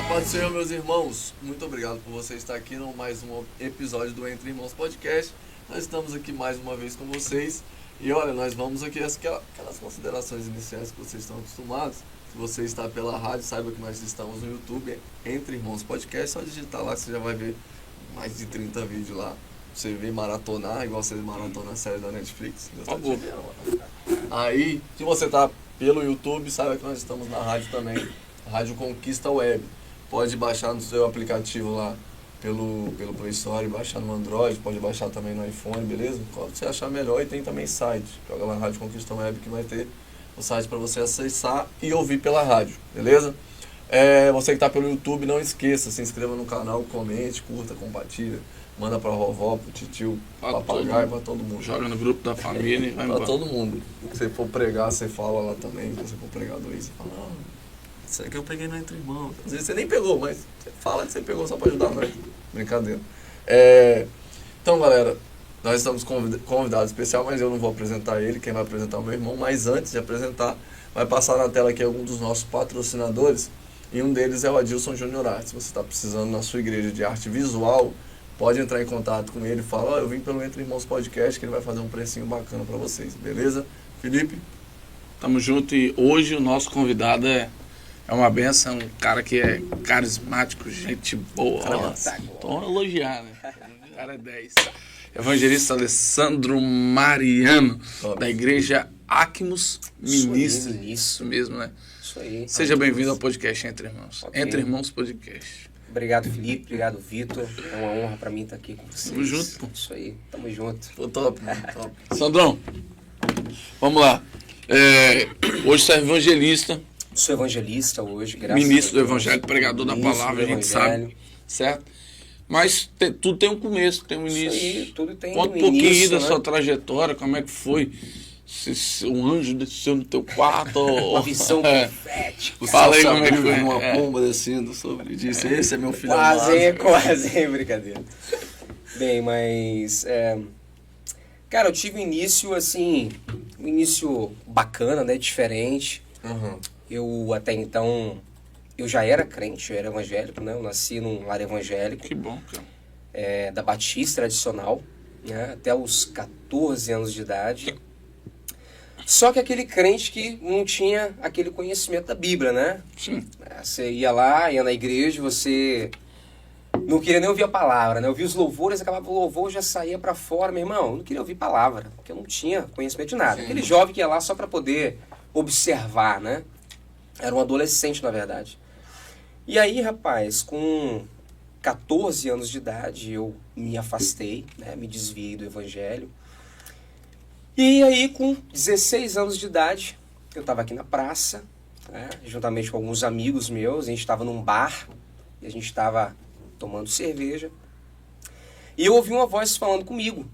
Pode ser, meus irmãos. Muito obrigado por você estar aqui no mais um episódio do Entre Irmãos Podcast. Nós estamos aqui mais uma vez com vocês. E olha, nós vamos aqui aquelas considerações iniciais que vocês estão acostumados. Se você está pela rádio, saiba que nós estamos no YouTube, Entre Irmãos Podcast. Só digitar lá que você já vai ver mais de 30 vídeos lá. Você vê maratonar, igual você maratona a série da Netflix. Por favor. Aí, se você está pelo YouTube, saiba que nós estamos na rádio também. Rádio Conquista Web. Pode baixar no seu aplicativo lá pelo Play Store, baixar no Android, pode baixar também no iPhone, beleza? Quando você achar melhor, e tem também site. Joga lá na Rádio Conquista Web que vai ter o site para você acessar e ouvir pela rádio, beleza? Você que está pelo YouTube, não esqueça, se inscreva no canal, comente, curta, compartilha. Manda pra vovó, pro titio, papagaio, pra todo mundo. Joga no grupo da família e vai embora. Pra todo mundo. Se você for pregar, você fala lá também. Se você for pregador aí, você fala, isso aqui eu peguei no Entre Irmãos. Às vezes você nem pegou, mas você fala que você pegou só pra ajudar nós. Brincadeira. Então, galera, nós estamos convidado especial, mas eu não vou apresentar ele, quem vai apresentar é o meu irmão. Mas antes de apresentar, vai passar na tela aqui alguns dos nossos patrocinadores. E um deles é o Adilson Júnior Artes. Se você está precisando na sua igreja de arte visual, pode entrar em contato com ele e falar, eu vim pelo Entre Irmãos Podcast, que ele vai fazer um precinho bacana pra vocês, beleza? Felipe? Tamo junto e hoje o nosso convidado é uma benção, um cara que é carismático, gente boa. Tô elogiar, né? O cara é 10. Evangelista Alessandro Mariano, Top. da igreja Acmos Ministro. Isso mesmo, né? Isso aí. Seja bem-vindo ao podcast Entre Irmãos. Ok. Entre Irmãos Podcast. Obrigado, Felipe. Obrigado, Vitor. É uma honra pra mim estar aqui com vocês. Tamo junto, pô. Isso aí. Tamo junto. Pô, top, mano, top. Sandrão, vamos lá. Hoje você é evangelista, Sou evangelista hoje, graças ministro do a Deus. Evangelho, pregador da Ministro palavra, a do gente Evangelho. sabe, certo? Mas tudo tem um começo, tem um Isso início. aí, tudo tem Conta um um pouquinho aí início, da né? sua trajetória, como é que foi? Se um anjo desceu no teu quarto. Uma visão É. profética. Fala aí como é que Abriu foi. uma pomba descendo sobre disse, esse é meu filho Quase, amado. quase, brincadeira. Bem, mas... cara, eu tive um início, assim... Um início bacana, né? Diferente. Uhum. Eu, até então... Eu já era crente, eu era evangélico, né? Eu nasci num lar evangélico. Que bom, cara. Da Batista tradicional, né, até os 14 anos de idade. Só que aquele crente que não tinha aquele conhecimento da Bíblia, né? Sim. Você ia lá, ia na igreja, você não queria nem ouvir a palavra, né? Eu ouvia os louvores, acabava o louvor, já saía pra fora. Meu irmão, eu não queria ouvir palavra, porque eu não tinha conhecimento de nada. Sim. Aquele jovem que ia lá só pra poder observar, né? Era um adolescente, na verdade. E aí, rapaz, com 14 anos de idade, eu me afastei, né, me desviei do evangelho. E aí, com 16 anos de idade, eu estava aqui na praça, né, juntamente com alguns amigos meus, a gente estava num bar, e a gente estava tomando cerveja, e eu ouvi uma voz falando comigo,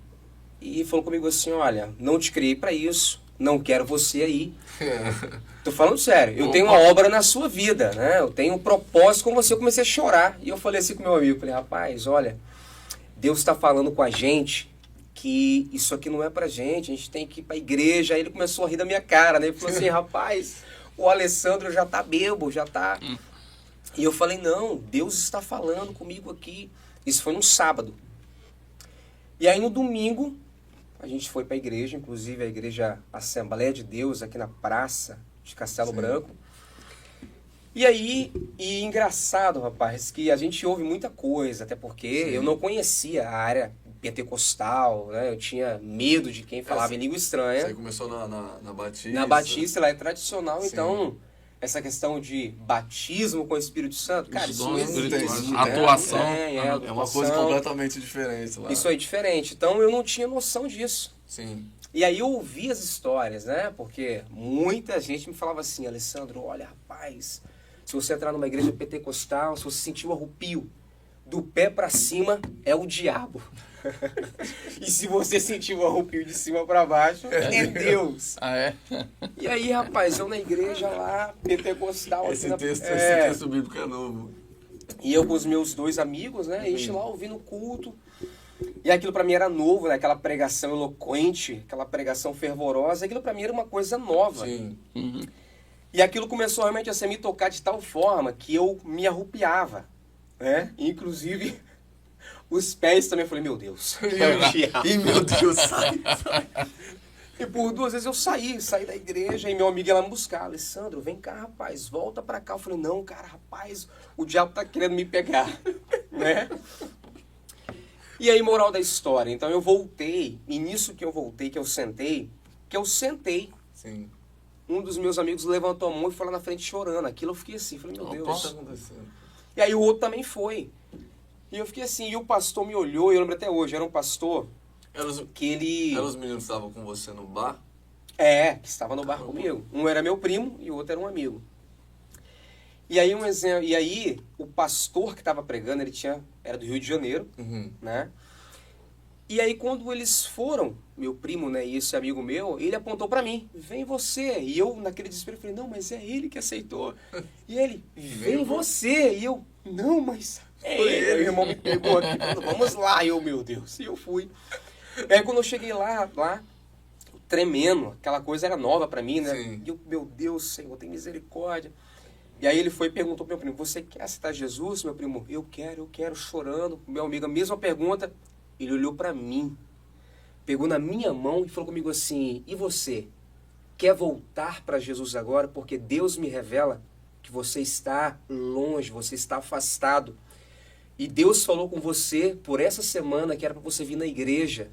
e falou comigo assim, olha, não te criei para isso, não quero você aí. Tô falando sério, eu tenho uma obra na sua vida, né? Eu tenho um propósito com você. Eu comecei a chorar. E eu falei assim com meu amigo, falei, rapaz, olha, Deus está falando com a gente que isso aqui não é pra gente, a gente tem que ir pra igreja. Aí ele começou a rir da minha cara, né? Ele falou assim, rapaz, o Alessandro já tá bêbado, já tá... E eu falei, não, Deus está falando comigo aqui. Isso foi num sábado. E aí no domingo, a gente foi pra igreja, inclusive a igreja Assembleia de Deus, aqui na praça de Castelo Sim. Branco. E aí, engraçado, rapaz, que a gente ouve muita coisa, até porque eu não conhecia a área pentecostal, né? Eu tinha medo de quem falava em língua Você estranha. começou na Batista. Na Batista, ela é tradicional, Sim. então essa questão de batismo com o Espírito Santo, cara, Os isso dons não existe. espirituais, né? atuação. É uma coisa completamente diferente lá. Isso é diferente. Então eu não tinha noção disso. Sim. E aí eu ouvi as histórias, né? Porque muita gente me falava assim, Alessandro, olha, rapaz, se você entrar numa igreja pentecostal, se você sentir o arrepio do pé pra cima, é o diabo. E se você sentir o arrepio de cima pra baixo, é Deus. Ah, é? E aí, rapaz, eu na igreja lá, pentecostal. Esse aqui texto bíblico é novo. E eu com os meus dois amigos, né? A gente lá ouvindo o culto. E aquilo pra mim era novo, né? Aquela pregação eloquente, aquela pregação fervorosa. Aquilo pra mim era uma coisa nova. Sim. Uhum. E aquilo começou realmente a me tocar de tal forma que eu me arrupiava, né? Inclusive, os pés também. Eu falei, meu Deus. Ih, meu Deus, sai. E por 2 vezes eu saí da igreja e meu amigo ia lá me buscar. Alessandro, vem cá, rapaz, volta pra cá. Eu falei, não, cara, rapaz, o diabo tá querendo me pegar, né? E aí, moral da história. Então eu voltei, e nisso que eu sentei, Sim. um dos meus amigos levantou a mão e foi lá na frente chorando. Aquilo eu fiquei assim, falei, meu O que Deus. tá acontecendo? E aí o outro também foi. E eu fiquei assim, e o pastor me olhou, e eu lembro até hoje, era um pastor que ele... Eram os meninos que estavam com você no bar? que estava no bar comigo. Um era meu primo e o outro era um amigo. E aí, o pastor que estava pregando, era do Rio de Janeiro, Uhum. né? E aí, quando eles foram, meu primo, né, e esse amigo meu, ele apontou pra mim, vem você. E eu, naquele desespero, falei, não, mas é ele que aceitou. E ele, vem você. E eu, não, mas é Foi ele. ele. Aí o irmão me pegou aqui, falando, vamos lá. E eu, meu Deus. E eu fui. E aí, quando eu cheguei lá, tremendo, aquela coisa era nova pra mim, né? Sim. E eu, meu Deus, Senhor, tem misericórdia. E aí ele foi e perguntou pro meu primo, você quer aceitar Jesus, meu primo? Eu quero, chorando. Meu amigo, a mesma pergunta. Ele olhou pra mim, pegou na minha mão e falou comigo assim, e você? Quer voltar para Jesus agora? Porque Deus me revela que você está longe, você está afastado. E Deus falou com você por essa semana que era para você vir na igreja.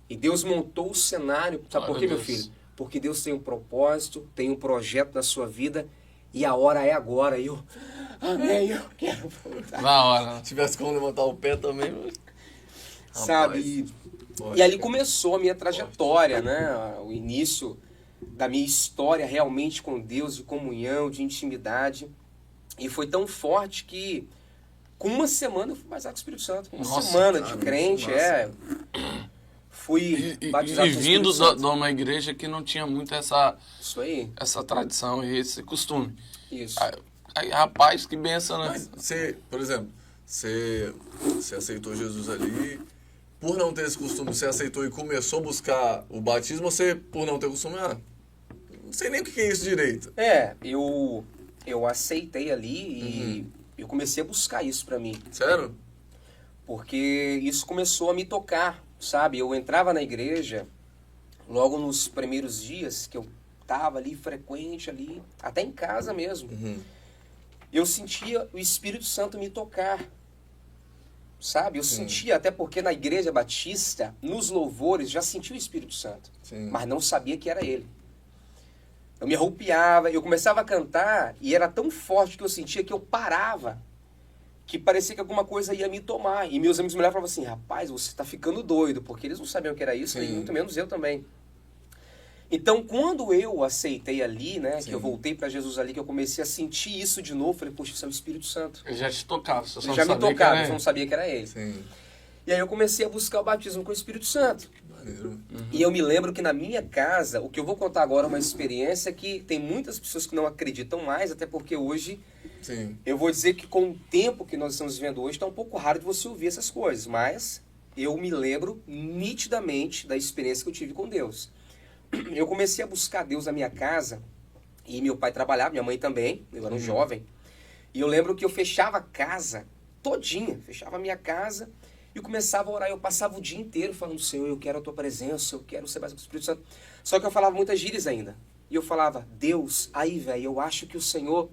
E Deus montou o cenário. Sabe por quê, meu filho? Porque Deus tem um propósito, tem um projeto na sua vida e a hora é agora. E eu, amém, eu quero voltar. Na hora. Se tivesse como levantar o pé também... Sabe? E ali começou a minha trajetória, né? O início da minha história realmente com Deus, de comunhão, de intimidade. E foi tão forte que com uma semana eu fui batizado com o Espírito Santo. Uma semana de crente, Fui batizado e com o vindo Espírito Santo. de uma igreja que não tinha muito essa tradição e esse costume. Isso. Aí, rapaz, que benção, né? Mas você, por exemplo, você aceitou Jesus ali, por não ter esse costume, você aceitou e começou a buscar o batismo, ou você, por não ter costume, não sei nem o que é isso direito. Eu aceitei ali e eu comecei a buscar isso pra mim. Sério? Porque isso começou a me tocar, sabe? Eu entrava na igreja, logo nos primeiros dias que eu tava ali, frequente ali, até em casa mesmo. Eu sentia o Espírito Santo me tocar, sabe? Eu sentia, até porque na igreja batista, nos louvores, já sentia o Espírito Santo. Sim. Mas não sabia que era ele. Eu me arrupiava, eu começava a cantar e era tão forte que eu sentia que eu parava, que parecia que alguma coisa ia me tomar. E meus amigos me olhavam e falavam assim, rapaz, você está ficando doido, porque eles não sabiam o que era isso, e muito menos eu também. Então, quando eu aceitei ali, né, que eu voltei para Jesus ali, que eu comecei a sentir isso de novo, falei, poxa, isso é o Espírito Santo. Ele já te tocava, você só Ele já me sabia que tocava, era eu não sabia que era ele. Sim. E aí eu comecei a buscar o batismo com o Espírito Santo. Maneiro. E eu me lembro que na minha casa, o que eu vou contar agora é uma experiência que tem muitas pessoas que não acreditam mais, até porque hoje, Sim. eu vou dizer que com o tempo que nós estamos vivendo hoje, está um pouco raro de você ouvir essas coisas, mas eu me lembro nitidamente da experiência que eu tive com Deus. Eu comecei a buscar Deus na minha casa, e meu pai trabalhava, minha mãe também, eu era um jovem, e eu lembro que eu fechava a casa todinha, fechava a minha casa, e começava a orar, eu passava o dia inteiro falando, Senhor, eu quero a tua presença, eu quero ser mais com o Espírito Santo. Só que eu falava muitas gírias ainda. E eu falava, Deus, aí, velho, eu acho que o Senhor,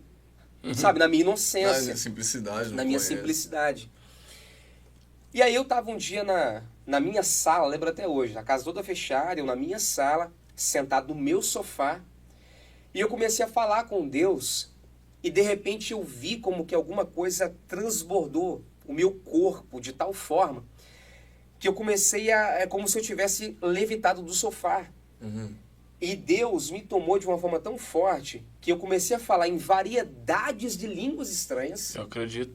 sabe, na minha inocência. Na minha simplicidade. Na minha simplicidade. E aí eu tava um dia na minha sala, lembro até hoje, a casa toda fechada, eu na minha sala, sentado no meu sofá, e eu comecei a falar com Deus, e de repente eu vi como que alguma coisa transbordou o meu corpo de tal forma que eu comecei é como se eu tivesse levitado do sofá. E Deus me tomou de uma forma tão forte que eu comecei a falar em variedades de línguas estranhas. Eu acredito.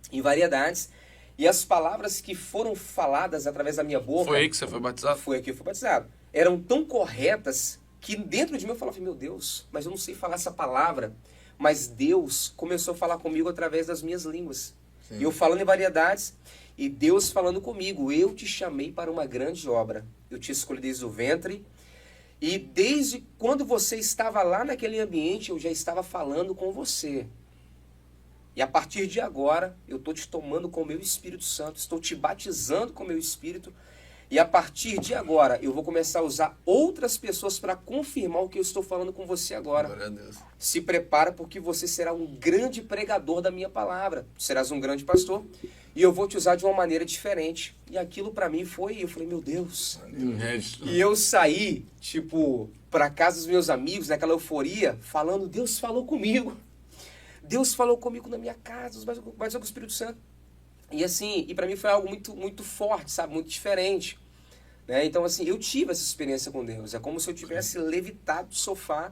Em variedades. E as palavras que foram faladas através da minha boca... Foi aí que você foi batizado? Foi aí que eu fui batizado. Eram tão corretas que dentro de mim eu falava, meu Deus, mas eu não sei falar essa palavra. Mas Deus começou a falar comigo através das minhas línguas. E eu falando em variedades, e Deus falando comigo, eu te chamei para uma grande obra. Eu te escolhi desde o ventre, E desde quando você estava lá naquele ambiente, eu já estava falando com você. E a partir de agora, eu estou te tomando com o meu Espírito Santo, estou te batizando com o meu Espírito. E a partir de agora, eu vou começar a usar outras pessoas para confirmar o que eu estou falando com você agora. Glória a Deus. Se prepara, porque você será um grande pregador da minha palavra. Serás um grande pastor. E eu vou te usar de uma maneira diferente. E aquilo para mim foi, eu falei, meu Deus. E eu saí, tipo, para casa dos meus amigos, naquela euforia, falando, Deus falou comigo. Deus falou comigo na minha casa, mas com o Espírito Santo. E assim, e para mim foi algo muito, muito forte, sabe? Muito diferente. Né? Então, assim, eu tive essa experiência com Deus. É como se eu tivesse levitado do sofá.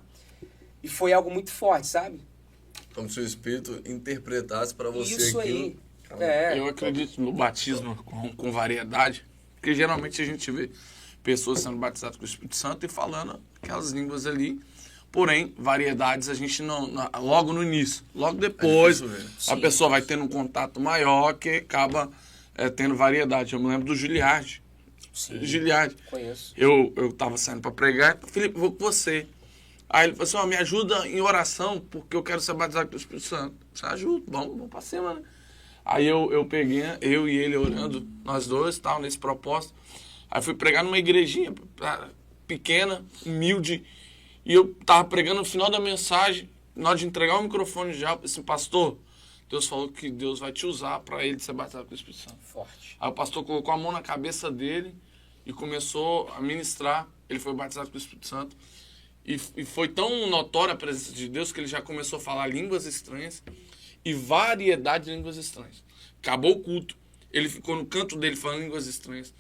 E foi algo muito forte, sabe? Como se o Espírito interpretasse para você Isso aquilo. aí. É. Eu acredito no batismo com variedade, porque geralmente a gente vê pessoas sendo batizadas com o Espírito Santo e falando aquelas línguas ali. Porém, variedades a gente não logo no início. Logo depois, a pessoa vai tendo um contato maior que acaba tendo variedade. Eu me lembro do Giliard. Sim, Giliard. Conheço. Eu tava saindo para pregar, Felipe, vou com você. Aí ele falou assim, me ajuda em oração, porque eu quero ser batizado pelo Espírito Santo. Você ajuda, vamos pra cima, né? Aí eu peguei, eu e ele orando, nós dois, tal, nesse propósito. Aí fui pregar numa igrejinha pequena, humilde. E eu tava pregando no final da mensagem, na hora de entregar o microfone já, assim, pastor, Deus falou que Deus vai te usar para ele ser batizado com o Espírito Santo. Forte. Aí o pastor colocou a mão na cabeça dele e começou a ministrar. Ele foi batizado com o Espírito Santo. E foi tão notória a presença de Deus que ele já começou a falar línguas estranhas e variedade de línguas estranhas. Acabou o culto. Ele ficou no canto dele falando línguas estranhas.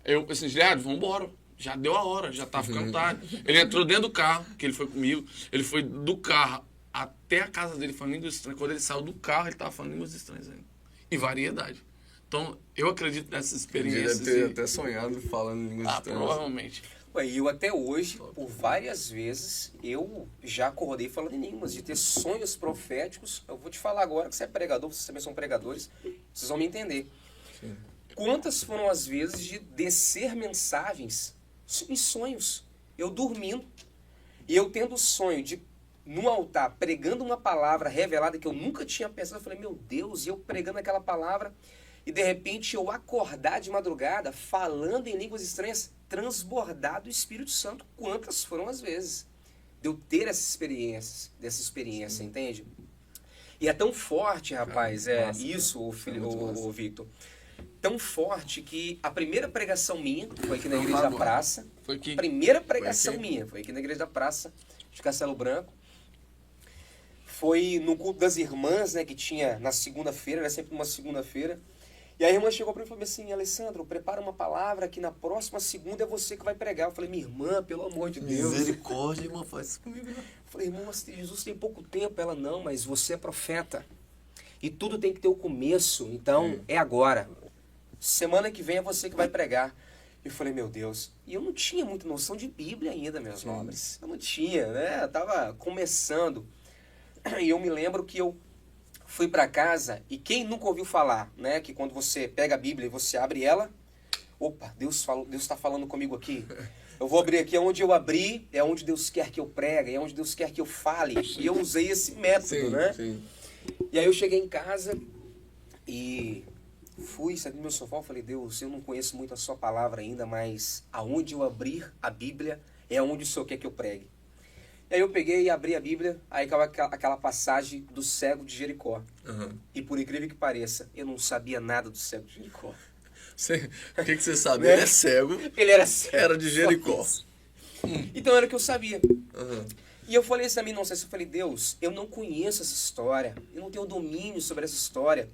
Eu pensei, Giliard, vamos embora. Já deu a hora, já tá ficando tarde. Ele entrou dentro do carro, que ele foi comigo. Ele foi do carro até a casa dele falando línguas estranhas. Quando ele saiu do carro, ele tava falando línguas estranhas ainda. E variedade. Então, eu acredito nessas experiências. Ele deve ter até sonhado falando línguas estranhas. Provavelmente. E eu até hoje, por várias vezes, eu já acordei falando em línguas, de ter sonhos proféticos. Eu vou te falar agora que você é pregador, vocês também são pregadores, vocês vão me entender. Sim. Quantas foram as vezes de descer mensagens em sonhos? Eu dormindo, e eu tendo o sonho de, no altar, pregando uma palavra revelada que eu nunca tinha pensado. Eu falei, meu Deus, e eu pregando aquela palavra, e de repente eu acordar de madrugada, falando em línguas estranhas, transbordado do Espírito Santo. Quantas foram as vezes de eu ter dessa experiência, entende? E é tão forte, rapaz, isso, o Victor, tão forte que a primeira pregação minha foi aqui na Igreja da Praça. Foi aqui. A primeira pregação minha foi aqui na Igreja da Praça de Castelo Branco. Foi no culto das irmãs, né, que tinha na segunda-feira, era sempre uma segunda-feira. E a irmã chegou para mim e falou assim, Alessandro, prepara uma palavra que na próxima segunda é você que vai pregar. Eu falei, minha irmã, pelo amor de Deus. Misericórdia, irmã, faz isso comigo. Eu falei, irmã, Jesus tem pouco tempo. Ela, não, mas você é profeta. E tudo tem que ter o começo, então é agora. Semana que vem é você que vai pregar. Eu falei, meu Deus. E eu não tinha muita noção de Bíblia ainda, meus nobres. Eu não tinha, né? Eu tava começando. E eu me lembro que eu fui para casa, e quem nunca ouviu falar, né, que quando você pega a Bíblia e você abre ela, opa, Deus está falando comigo aqui. Eu vou abrir aqui, é onde eu abri, é onde Deus quer que eu pregue, é onde Deus quer que eu fale. E eu usei esse método, né? Sim. E aí eu cheguei em casa e fui, saí do meu sofá, falei, Deus, eu não conheço muito a sua palavra ainda, mas aonde eu abrir a Bíblia é onde o Senhor quer que eu pregue. E aí eu peguei e abri a Bíblia, aí acaba aquela passagem do cego de Jericó. Uhum. E por incrível que pareça, eu não sabia nada do cego de Jericó. O que você sabe? Ele é cego. Ele era cego. Era de Jericó. Então era o que eu sabia. Uhum. E eu falei isso a mim, não sei se eu falei, Deus, eu não conheço essa história, eu não tenho domínio sobre essa história.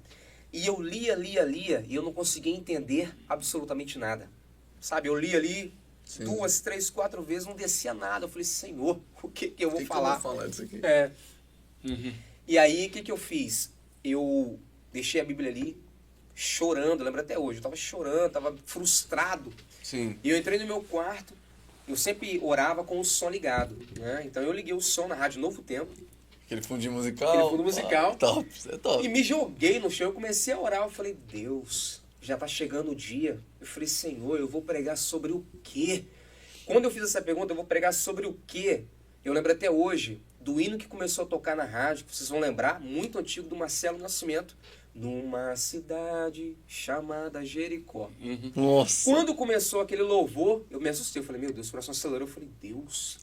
E eu lia, e eu não conseguia entender absolutamente nada. Sabe, eu li ali, Sim. 2, 3, 4 vezes, não descia nada. Eu falei, Senhor, o que eu vou falar? Que eu vou falar disso aqui? E aí, o que eu fiz? Eu deixei a Bíblia ali, chorando, lembro até hoje, eu tava chorando, tava frustrado. Sim. E eu entrei no meu quarto, eu sempre orava com o som ligado, né? Então eu liguei o som na Rádio Novo Tempo. Aquele fundinho musical. Aquele fundo musical. Top, é top. E me joguei no chão, eu comecei a orar, eu falei, Deus, já tá chegando o dia. Eu falei, Senhor, eu vou pregar sobre o quê? Quando eu fiz essa pergunta, eu vou pregar sobre o quê? Eu lembro até hoje do hino que começou a tocar na rádio, que vocês vão lembrar, muito antigo, do Marcelo Nascimento. Numa cidade chamada Jericó. Nossa. Quando começou aquele louvor, eu me assustei. Eu falei, meu Deus, o coração acelerou. Eu falei, Deus,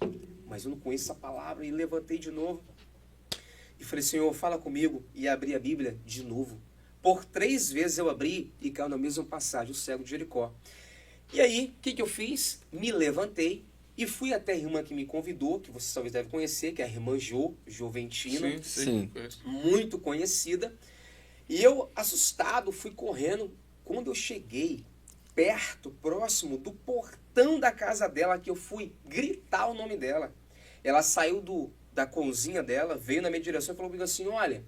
mas eu não conheço essa palavra. E levantei de novo. E falei, Senhor, fala comigo. E abri a Bíblia de novo. Por 3 vezes eu abri e caiu na mesma passagem, o cego de Jericó. E aí, o que eu fiz? Me levantei e fui até a irmã que me convidou, que vocês talvez devem conhecer, que é a irmã Joventina. Sim. Muito conhecida. E eu, assustado, fui correndo. Quando eu cheguei perto, próximo do portão da casa dela, que eu fui gritar o nome dela. Ela saiu da cozinha dela, veio na minha direção e falou comigo assim, olha,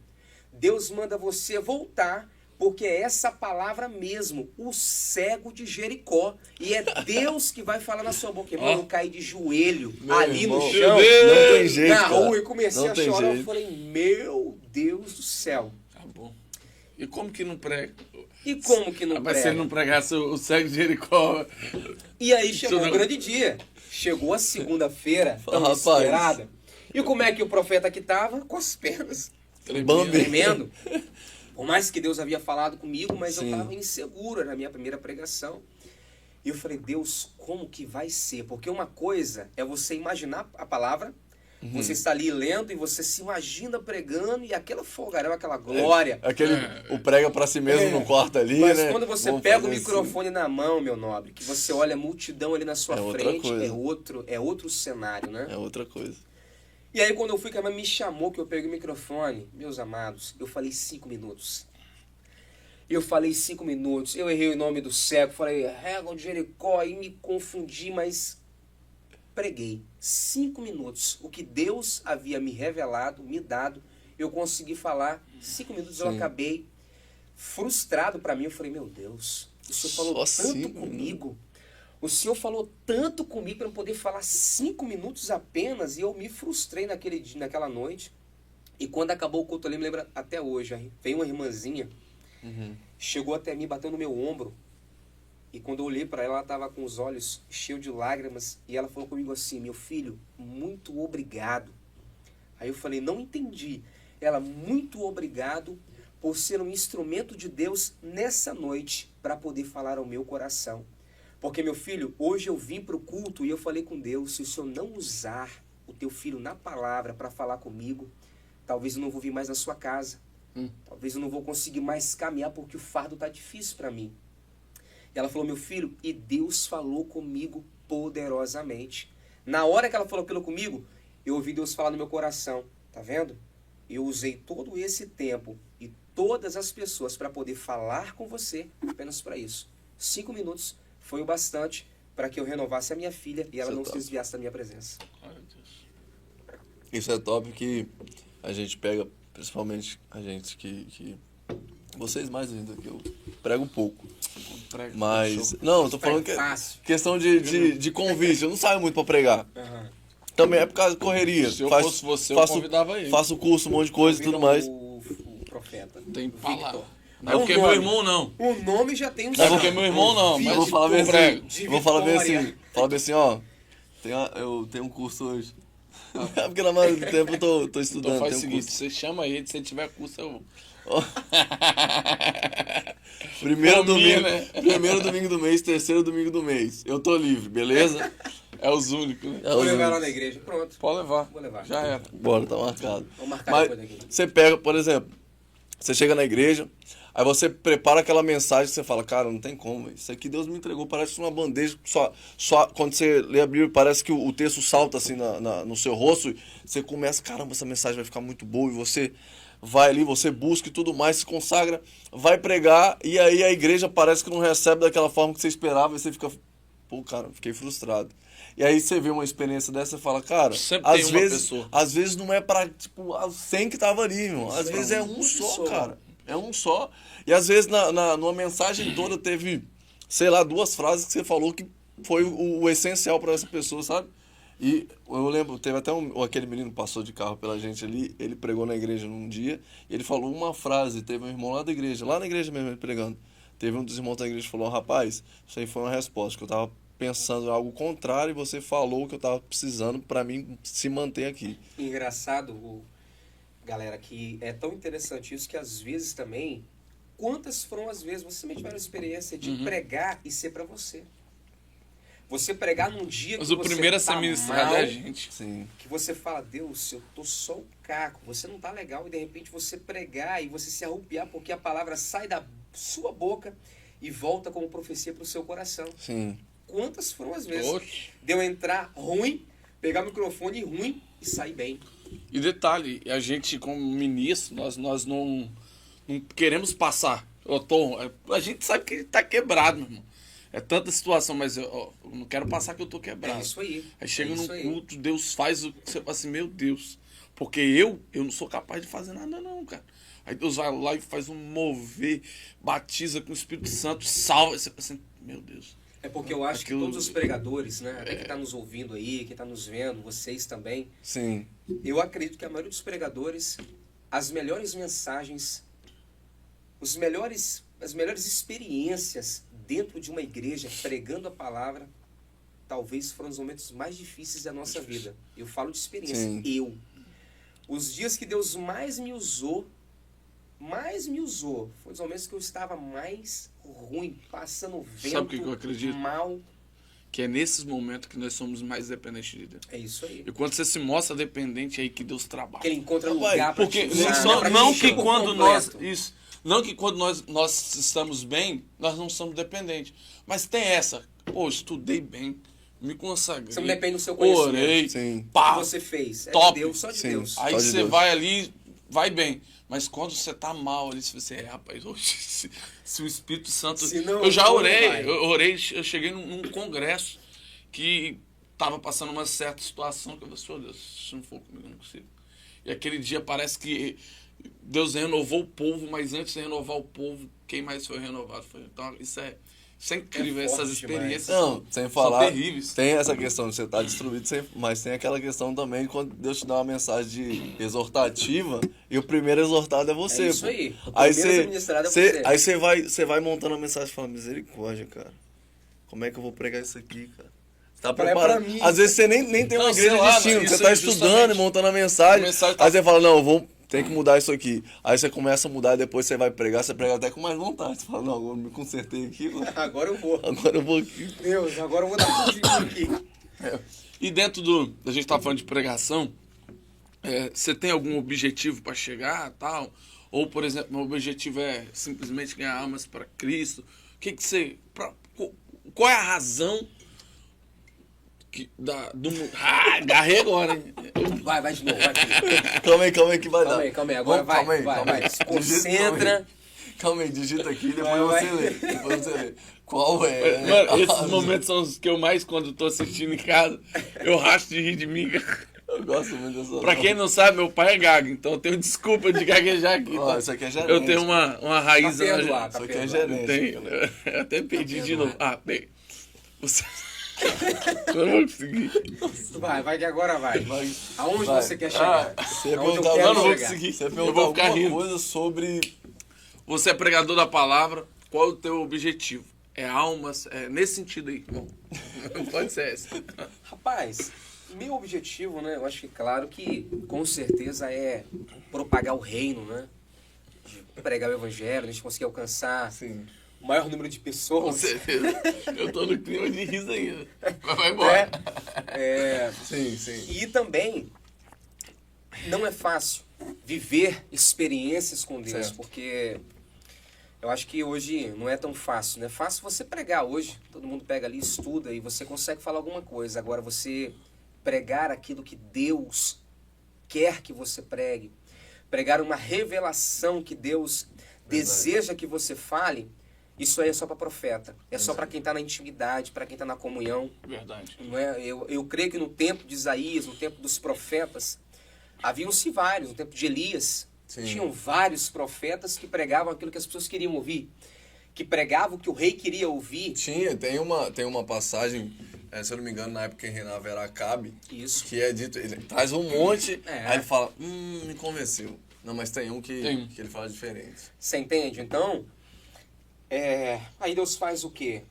Deus manda você voltar, porque é essa palavra mesmo, o cego de Jericó. E é Deus que vai falar na sua boca. Irmão, eu caí de joelho ali no chão, Não tem jeito, na rua, cara. e comecei Não a tem chorar. jeito. Eu falei, meu Deus do céu. Tá bom. E como que não prega? E como que não Mas se prega? ele não pregasse o cego de Jericó... E aí chegou Isso o não- grande dia. Chegou a segunda-feira, tão Rapaz. esperada. E como é que o profeta aqui estava? Com as pernas Bambi. tremendo. Por mais que Deus havia falado comigo, mas eu Sim. estava inseguro, era a minha primeira pregação. E eu falei, Deus, como que vai ser? Porque uma coisa é você imaginar a palavra, você está ali lendo e você se imagina pregando e aquela fogaréu, aquela glória. O prega pra si mesmo no quarto ali, Mas né? quando você Vamos pega o fazer microfone na mão, meu nobre, que você olha a multidão ali na sua É outra frente, coisa. é outro cenário, né? assim. É outra coisa. E aí quando eu fui, que a mãe me chamou, que eu peguei o microfone, meus amados, eu falei 5 minutos. Eu falei 5 minutos, eu errei o nome do cego, falei régua de Jericó e me confundi, mas preguei 5 minutos. O que Deus havia me revelado, me dado, eu consegui falar. 5 minutos eu Sim. acabei frustrado pra mim. Eu falei, meu Deus, o Senhor falou Só tanto 5 comigo. O Senhor falou tanto comigo para eu poder falar 5 minutos apenas. E eu me frustrei naquele dia, naquela noite. E quando acabou o culto ali, me lembra até hoje. Veio uma irmãzinha, chegou até mim, bateu no meu ombro. E quando eu olhei para ela, ela estava com os olhos cheios de lágrimas. E ela falou comigo assim, meu filho, muito obrigado. Aí eu falei, não entendi. Ela, muito obrigado por ser um instrumento de Deus nessa noite para poder falar ao meu coração. Porque, meu filho, hoje eu vim para o culto e eu falei com Deus, se o Senhor não usar o teu filho na palavra para falar comigo, talvez eu não vou vir mais na sua casa. Talvez eu não vou conseguir mais caminhar porque o fardo está difícil para mim. E ela falou, meu filho, e Deus falou comigo poderosamente. Na hora que ela falou aquilo comigo, eu ouvi Deus falar no meu coração. Tá vendo? Eu usei todo esse tempo e todas as pessoas para poder falar com você apenas para isso. 5 minutos foi o bastante para que eu renovasse a minha filha e ela Isso é não se top. desviasse da minha presença. Glória a Deus. Isso é top que a gente pega, principalmente a gente que vocês mais ainda, que eu prego um pouco. Prega, Mas, show. não, eu tô falando que É fácil. questão de convite. Eu não saio muito pra pregar. Aham. Também é por causa de correria. Se eu fosse você, eu convidava ele. Faço curso, um monte de coisa e tudo Convidam mais. O profeta. Tem palavra. Victor. Não é porque é meu irmão, não. O nome já tem um Não é porque é meu irmão, não. Eu Mas vou falar bem prego. assim. de Eu vou falar bem Vitória. assim. Falar bem assim, ó. Eu tenho um curso hoje. É porque na maioria do tempo eu tô estudando. Então faz o tenho um seguinte, você chama ele, se ele tiver curso, eu vou. Primeiro Fominha, domingo, né? primeiro domingo do mês, terceiro domingo do mês. Eu tô livre, beleza? É os únicos, né? Vou levar lá na igreja. Pronto. Pode levar. Vou levar. Já era. Bora, tá marcado. Vou marcar Mas depois daqui. você pega, por exemplo, você chega na igreja, aí você prepara aquela mensagem que você fala, cara, não tem como, isso aqui Deus me entregou, parece uma bandeja, só quando você lê a Bíblia, parece que o texto salta assim no seu rosto, e você começa, caramba, essa mensagem vai ficar muito boa, e você vai ali, você busca e tudo mais, se consagra, vai pregar, e aí a igreja parece que não recebe daquela forma que você esperava, e você fica, pô, cara, fiquei frustrado. E aí você vê uma experiência dessa e fala, cara, Sempre tem às uma vezes, pessoa. às vezes não é pra, tipo, os 100 que tava ali, irmão. Às vezes é um só, pessoa. cara. É um só. E às vezes numa mensagem toda teve, sei lá, 2 frases que você falou que foi o essencial pra essa pessoa, sabe? E eu lembro, teve até aquele menino que passou de carro pela gente ali, ele pregou na igreja num dia, e ele falou uma frase, teve um irmão lá da igreja, lá na igreja mesmo ele pregando. Teve um dos irmãos da igreja que falou, rapaz, isso aí foi uma resposta, que eu tava pensando em algo contrário e você falou o que eu tava precisando para mim se manter aqui. Engraçado, galera, que é tão interessante isso que às vezes também, quantas foram as vezes você também tiveram a experiência de pregar e ser para você? Você pregar num dia Mas que o você primeiro a ser tá ministrado mal, é a gente. Sim. que você fala, Deus, eu tô só um caco, você não tá legal, e de repente você pregar e você se arrupiar porque a palavra sai da sua boca e volta como profecia pro seu coração. Sim. Quantas foram as vezes Oxe. de eu entrar ruim, pegar o microfone ruim e sair bem? E detalhe, a gente como ministro, nós não queremos passar. A gente sabe que ele tá quebrado, meu irmão. É tanta situação, mas eu não quero passar que eu tô quebrado. É isso aí. Aí chega É num isso aí. culto, Deus faz o que você fala assim, meu Deus. Porque eu não sou capaz de fazer nada não, cara. Aí Deus vai lá e faz um mover, batiza com o Espírito Santo, salva. Você fala assim, meu Deus. É porque eu acho Aquilo- que todos os pregadores, né, até quem tá nos ouvindo aí, quem tá nos vendo, vocês também, Sim. eu acredito que a maioria dos pregadores, as melhores mensagens, as melhores experiências dentro de uma igreja, pregando a palavra, talvez foram os momentos mais difíceis da nossa vida. Eu falo de experiência. Sim. Os dias que Deus mais me usou, foi os momentos que eu estava mais ruim, passando vento, Sabe o que eu acredito? mal. Que é nesses momentos que nós somos mais dependentes de Deus. É isso aí. E quando você se mostra dependente, é aí que Deus trabalha. Que ele encontra Rapaz, lugar para Porque te usar, só- pra não te que encher por quando nós. completo. Isso. Não que quando nós estamos bem, nós não somos dependentes. Mas tem essa. Pô, estudei bem, me consagrei. Você não depende do seu conhecimento. Orei. Sim. O que Pá, você fez? É top. de Deus, só de Sim. Deus. Aí Só de você Deus. vai ali, vai bem. Mas quando você tá mal ali, se você rapaz, oxe, se o Espírito Santo. Se não eu já for, orei, não vai. eu orei, eu cheguei num congresso que tava passando uma certa situação que eu falei, oh, Deus, se não for comigo, eu não consigo. E aquele dia parece que Deus renovou o povo, mas antes de renovar o povo, quem mais foi renovado? Então, isso é incrível, É essas forte experiências Não, sem são falar, terríveis. tem essa questão de você estar destruído, mas tem aquela questão também de quando Deus te dá uma mensagem exortativa e o primeiro exortado é você. É isso pô. aí. O Aí primeiro você, administrado é você. aí você vai montando a mensagem e fala, misericórdia, cara. Como é que eu vou pregar isso aqui, cara? Você tá É pra preparado? mim. Às vezes você nem tem uma Não, igreja sei lá, distinta, mas você isso tá é estudando justamente- e montando a mensagem, A mensagem tá- aí você fala, não, eu vou ter que mudar isso aqui. Aí você começa a mudar, depois você vai pregar, você prega até com mais vontade. Você fala, não, agora eu me consertei aqui, mano. Agora eu vou. Agora eu vou aqui. Deus, agora eu vou dar tudo de mim aqui. E dentro da gente tá falando de pregação, você tem algum objetivo para chegar, tal? Ou, por exemplo, meu objetivo é simplesmente ganhar almas para Cristo? O que você... Qual é a razão agarrei agora, hein? Vai de novo, vai de novo. Calma aí que vai dar. Calma aí, agora vai, Calma aí, vai, calma vai. aí. Se concentra. Calma aí, digita aqui, depois Vai. você lê. Depois você lê. Qual é? Mano, esses momentos são os que eu mais, quando eu tô assistindo em casa, eu racho de rir de mim. Eu gosto muito dessa. Pra quem não sabe, meu pai é gago, então eu tenho desculpa de gaguejar aqui. Ó, tá? isso aqui é gerente. Eu tenho uma raiz... Tá perdoado, Isso tá aqui é perdoado. gerente. Tenho, eu até perdi de novo. Bem. Você... eu não vou conseguir. Vai que agora vai. Vai. Aonde Vai. você quer chegar? Você ia Aonde eu perguntar, quero não vou chegar? conseguir. Você ia Eu perguntar vou ficar alguma rindo. coisa sobre. Você é pregador da palavra, qual é o teu objetivo? É almas? É nesse sentido aí, irmão. Não pode ser essa. Rapaz, meu objetivo, né? Eu acho que claro que com certeza é propagar o reino, né? De pregar o evangelho, a gente conseguir alcançar Sim. o maior número de Com pessoas. certeza. Eu tô no clima de riso ainda. Mas vai embora. Sim, sim. E também não é fácil viver experiências com Deus, Certo. porque eu acho que hoje não é tão fácil, né? É fácil você pregar hoje, todo mundo pega ali, estuda e você consegue falar alguma coisa. Agora você pregar aquilo que Deus quer que você pregue, pregar uma revelação que Deus deseja que você fale, isso aí é só para profeta, é só para quem está na intimidade, para quem está na comunhão. Verdade. Não é? Eu creio que no tempo de Isaías, no tempo dos profetas, haviam-se vários. No tempo de Elias, Sim. tinham vários profetas que pregavam aquilo que as pessoas queriam ouvir, que pregavam o que o rei queria ouvir. Tem uma passagem, se eu não me engano, na época em reinava era Acabe, Isso. que é dito, ele traz um monte, É. aí ele fala, me convenceu. Não, mas tem um que ele fala diferente. Você entende? Então, aí Deus faz o quê?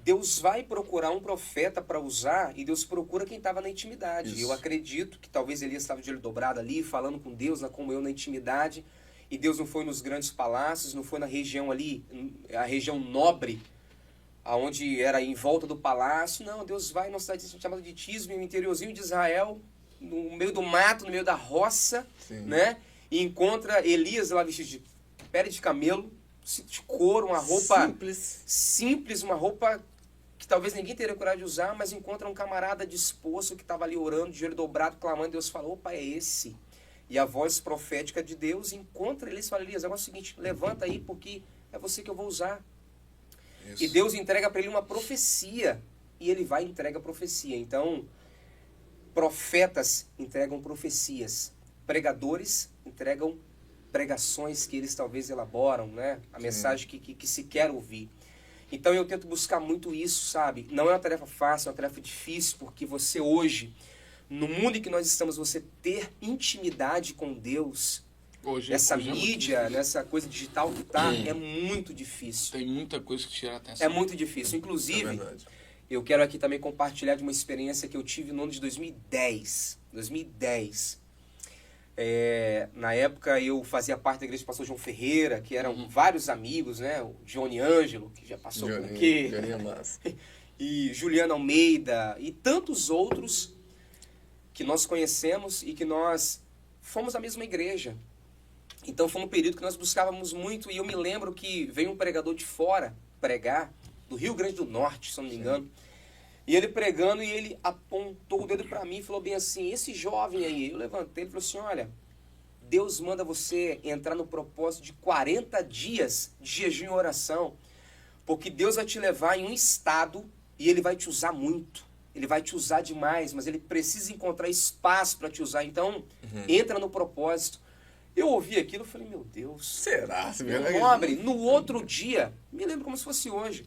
Deus vai procurar um profeta para usar e Deus procura quem estava na intimidade. Isso. Eu acredito que talvez Elias estava de olho dobrado ali, falando com Deus, na comunhão, na intimidade. E Deus não foi nos grandes palácios, não foi na região ali, a região nobre, aonde era em volta do palácio. Não, Deus vai numa cidade chamada de Tisbe, no interiorzinho de Israel, no meio do mato, no meio da roça, né? E encontra Elias lá vestido de pele de camelo, de couro, uma roupa simples, uma roupa que talvez ninguém teria coragem de usar, mas encontra um camarada disposto que estava ali orando, de joelho dobrado, clamando. Deus falou: opa, é esse. E a voz profética de Deus encontra Elias e fala: Elias, agora é o seguinte, levanta aí porque é você que eu vou usar. Isso. E Deus entrega para ele uma profecia, e ele vai e entrega a profecia. Então, profetas entregam profecias, pregadores entregam pregações que eles talvez elaboram, né? A mensagem que se quer ouvir. Então eu tento buscar muito isso, sabe? Não é uma tarefa fácil, é uma tarefa difícil, porque você hoje, no mundo em que nós estamos, você ter intimidade com Deus, essa mídia, nessa coisa digital que tá, é muito difícil. Tem muita coisa que tira a atenção. É muito difícil. Inclusive, eu quero aqui também compartilhar de uma experiência que eu tive no ano de 2010. 2010. Na época eu fazia parte da igreja do pastor João Ferreira, que eram vários amigos, né? O Johnny Ângelo, que já passou por aqui, e Juliana Almeida, e tantos outros que nós conhecemos e que nós fomos da mesma igreja. Então foi um período que nós buscávamos muito, e eu me lembro que veio um pregador de fora pregar, do Rio Grande do Norte, se eu não me engano. E ele pregando, e ele apontou o dedo para mim e falou bem assim: esse jovem aí. Eu levantei e falei assim: olha, Deus manda você entrar no propósito de 40 dias de jejum e oração, porque Deus vai te levar em um estado e ele vai te usar muito. Ele vai te usar demais, mas ele precisa encontrar espaço para te usar. Então, entra no propósito. Eu ouvi aquilo e falei: meu Deus. Será? Meu nobre. No outro dia, me lembro como se fosse hoje.